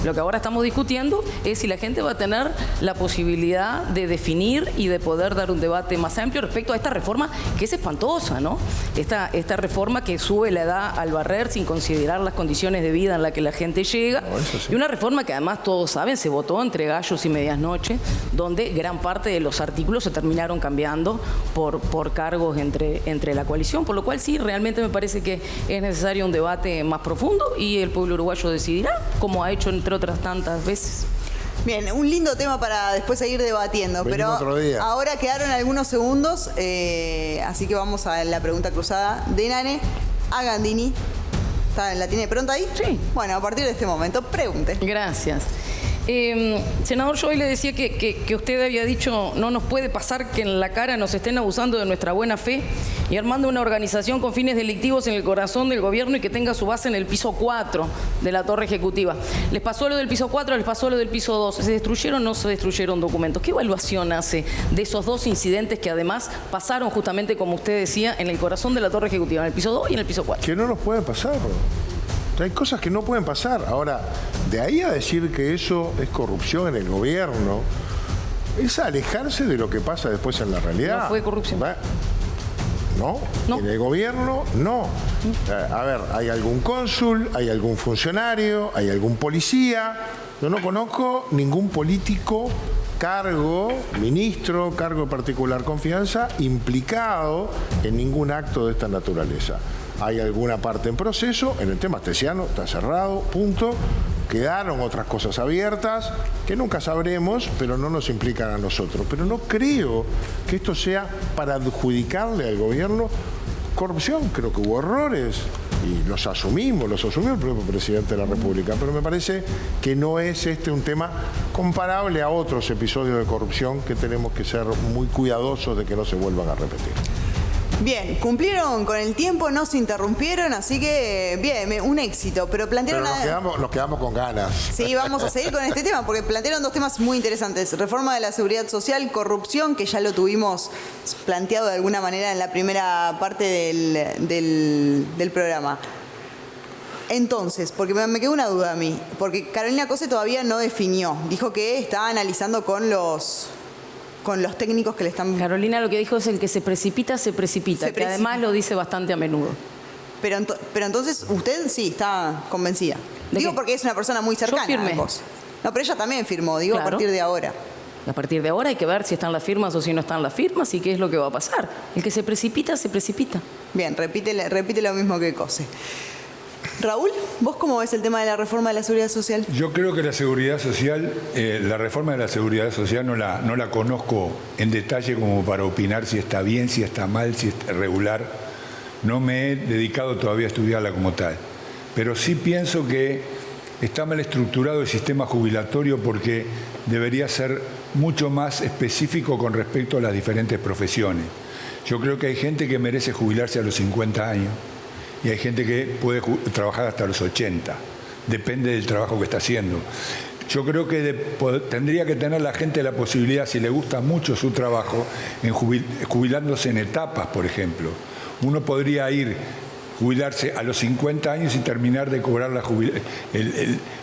Lo que ahora estamos discutiendo es si la gente va a tener la posibilidad de definir y de poder dar un debate más amplio respecto a esta reforma que es espantosa, ¿no? Esta reforma que sube la edad al barrer sin considerar las condiciones de vida en las que la gente llega. Y una reforma que además todos saben se votó entre gallos y medias noches, donde gran parte de los artículos se terminaron cambiando por cargos entre la coalición, por lo cual sí, realmente me parece que es necesario un debate más profundo y el pueblo uruguayo decidirá, como ha hecho entre otras tantas veces. Bien, un lindo tema para después seguir debatiendo, pero ahora quedaron algunos segundos, así que vamos a la pregunta cruzada de Nane a Gandini. ¿La tiene pronta ahí? Sí. Bueno, a partir de este momento, pregunte. Gracias. Senador, yo hoy le decía que usted había dicho no nos puede pasar que en la cara nos estén abusando de nuestra buena fe y armando una organización con fines delictivos en el corazón del gobierno y que tenga su base en el piso 4 de la torre ejecutiva. ¿Les pasó lo del piso 4? ¿Les pasó lo del piso 2? ¿Se destruyeron o no se destruyeron documentos? ¿Qué evaluación hace de esos 2 incidentes que además pasaron justamente, como usted decía, en el corazón de la torre ejecutiva, en el piso 2 y en el piso 4? Que no nos pueden pasar. Hay cosas que no pueden pasar. Ahora, de ahí a decir que eso es corrupción en el gobierno, es alejarse de lo que pasa después en la realidad. No fue corrupción. No, en el gobierno no. A ver, hay algún cónsul, hay algún funcionario, hay algún policía. Yo no conozco ningún político, cargo, ministro, cargo de particular confianza, implicado en ningún acto de esta naturaleza. Hay alguna parte en proceso, en el tema Astesiano está cerrado, punto. Quedaron otras cosas abiertas que nunca sabremos, pero no nos implican a nosotros. Pero no creo que esto sea para adjudicarle al gobierno corrupción. Creo que hubo errores y los asumió el propio presidente de la República. Pero me parece que no es un tema comparable a otros episodios de corrupción que tenemos que ser muy cuidadosos de que no se vuelvan a repetir. Bien, cumplieron con el tiempo, no se interrumpieron, así que bien, un éxito. Pero plantearon. Pero nos quedamos con ganas. Sí, vamos a seguir con este tema, porque plantearon 2 temas muy interesantes. Reforma de la seguridad social, corrupción, que ya lo tuvimos planteado de alguna manera en la primera parte del programa. Entonces, porque me quedó una duda a mí, porque Carolina Cose todavía no definió. Dijo que está analizando con los técnicos que le están... Carolina lo que dijo es el que se precipita, que además lo dice bastante a menudo. Pero entonces usted sí está convencida. Digo porque es una persona muy cercana. Yo firmé. A vos. No, pero ella también firmó, digo, Claro. a partir de ahora. A partir de ahora hay que ver si están las firmas o si no están las firmas y qué es lo que va a pasar. El que se precipita, se precipita. Bien, repite lo mismo que Cose. Raúl, ¿vos cómo ves el tema de la reforma de la seguridad social? Yo creo que la seguridad social, la reforma de la seguridad social no la conozco en detalle como para opinar si está bien, si está mal, si está regular. No me he dedicado todavía a estudiarla como tal. Pero sí pienso que está mal estructurado el sistema jubilatorio porque debería ser mucho más específico con respecto a las diferentes profesiones. Yo creo que hay gente que merece jubilarse a los 50 años y hay gente que puede trabajar hasta los 80. Depende del trabajo que está haciendo. Yo creo que tendría que tener la gente la posibilidad, si le gusta mucho su trabajo, en jubilándose en etapas, por ejemplo. Uno podría jubilarse a los 50 años y terminar de cobrar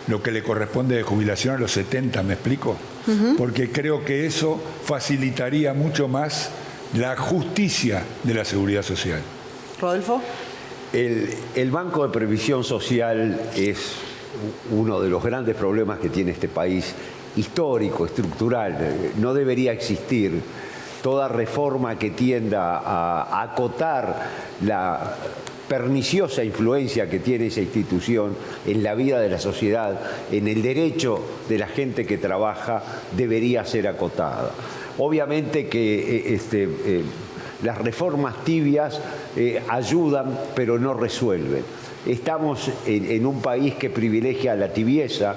lo que le corresponde de jubilación a los 70, ¿me explico? Porque creo que eso facilitaría mucho más la justicia de la seguridad social. Rodolfo. El Banco de Previsión Social es uno de los grandes problemas que tiene este país, histórico, estructural. No debería existir. Toda reforma que tienda a acotar la perniciosa influencia que tiene esa institución en la vida de la sociedad, en el derecho de la gente que trabaja, debería ser acotada. Obviamente que las reformas tibias ayudan, pero no resuelven. Estamos en un país que privilegia la tibieza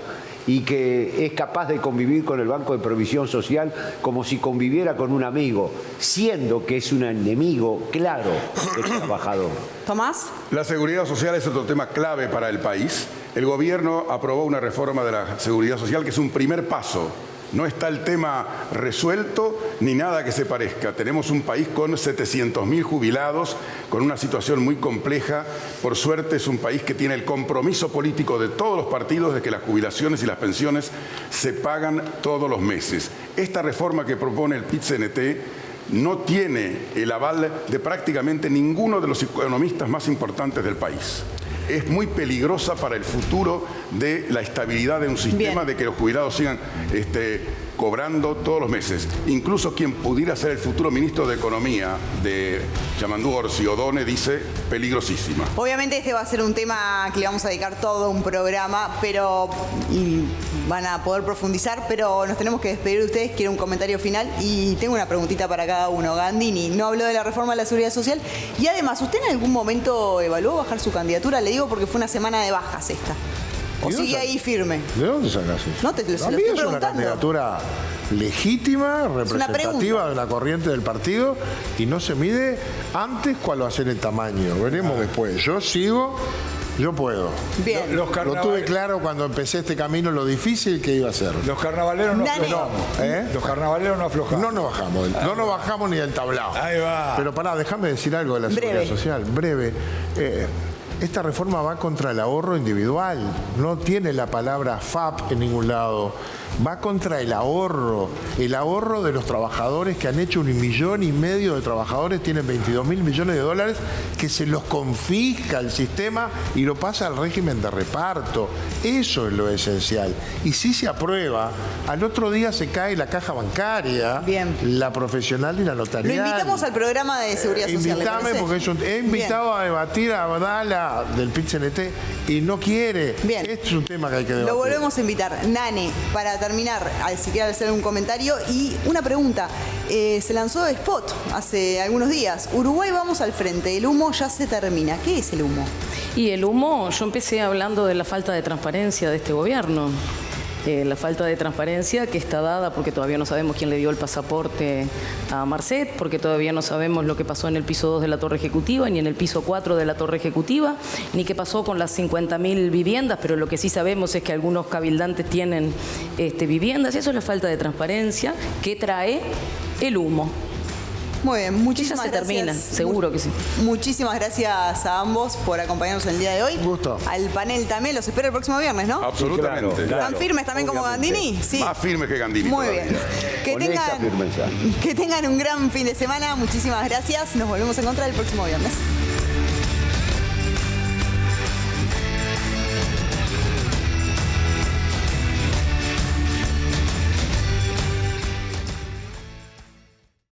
y que es capaz de convivir con el Banco de Previsión Social como si conviviera con un amigo, siendo que es un enemigo claro del trabajador. Tomás. La seguridad social es otro tema clave para el país. El gobierno aprobó una reforma de la seguridad social que es un primer paso. No está el tema resuelto ni nada que se parezca. Tenemos un país con 700.000 jubilados, con una situación muy compleja. Por suerte es un país que tiene el compromiso político de todos los partidos de que las jubilaciones y las pensiones se pagan todos los meses. Esta reforma que propone el PIT-CNT no tiene el aval de prácticamente ninguno de los economistas más importantes del país. Es muy peligrosa para el futuro de la estabilidad de un sistema, de que los jubilados sigan cobrando todos los meses. Incluso quien pudiera ser el futuro ministro de Economía de Yamandú Orsi Odone dice peligrosísima. Obviamente este va a ser un tema que le vamos a dedicar todo un programa, y van a poder profundizar, pero nos tenemos que despedir de ustedes. Quiero un comentario final y tengo una preguntita para cada uno. Gandini no habló de la reforma de la seguridad social y además, ¿usted en algún momento evaluó bajar su candidatura? Le digo porque fue una semana de bajas esta. ¿O sigue ahí firme? ¿De dónde sacas eso? No te lo estoy es una preguntando. candidatura legítima, representativa de la corriente del partido y no se mide antes cuál va a ser el tamaño. Veremos después. Yo sigo, yo puedo. Bien. Lo tuve claro cuando empecé este camino, lo difícil que iba a ser. Los carnavaleros no aflojamos. Los carnavaleros no aflojamos. No nos bajamos. No nos bajamos ni del tablao. Ahí va. Pero pará, déjame decir algo de la seguridad social. Breve. Esta reforma va contra el ahorro individual, no tiene la palabra FAP en ningún lado, va contra el ahorro de los trabajadores que han hecho 1,5 millones de trabajadores, tienen 22.000 millones de dólares que se los confisca el sistema y lo pasa al régimen de reparto. Eso es lo esencial. Y si se aprueba, al otro día se cae la caja bancaria, la profesional y la notarial. Lo invitamos al programa de seguridad social. Invítame porque he invitado a debatir a Abdala del PIT-CNT y no quiere. Bien. Este es un tema que hay que debatir. Lo volvemos a invitar. Nane, para terminar, si quiere hacer un comentario y una pregunta. Se lanzó Spot hace algunos días. Uruguay vamos al frente. El humo ya se termina. ¿Qué es el humo? Y el humo, yo empecé hablando de la falta de transparencia de este gobierno. La falta de transparencia que está dada porque todavía no sabemos quién le dio el pasaporte a Marcet, porque todavía no sabemos lo que pasó en el piso 2 de la Torre Ejecutiva, ni en el piso 4 de la Torre Ejecutiva, ni qué pasó con las 50.000 viviendas, pero lo que sí sabemos es que algunos cabildantes tienen viviendas, y eso es la falta de transparencia que trae el humo. Muy bien, muchísimas gracias. Se terminan, seguro que sí. Muchísimas gracias a ambos por acompañarnos el día de hoy. Gusto. Al panel también, los espero el próximo viernes, ¿no? Absolutamente. ¿Están firmes también como Gandini? Sí. Más firmes que Gandini. Muy bien. Que tengan un gran fin de semana. Muchísimas gracias. Nos volvemos a encontrar el próximo viernes.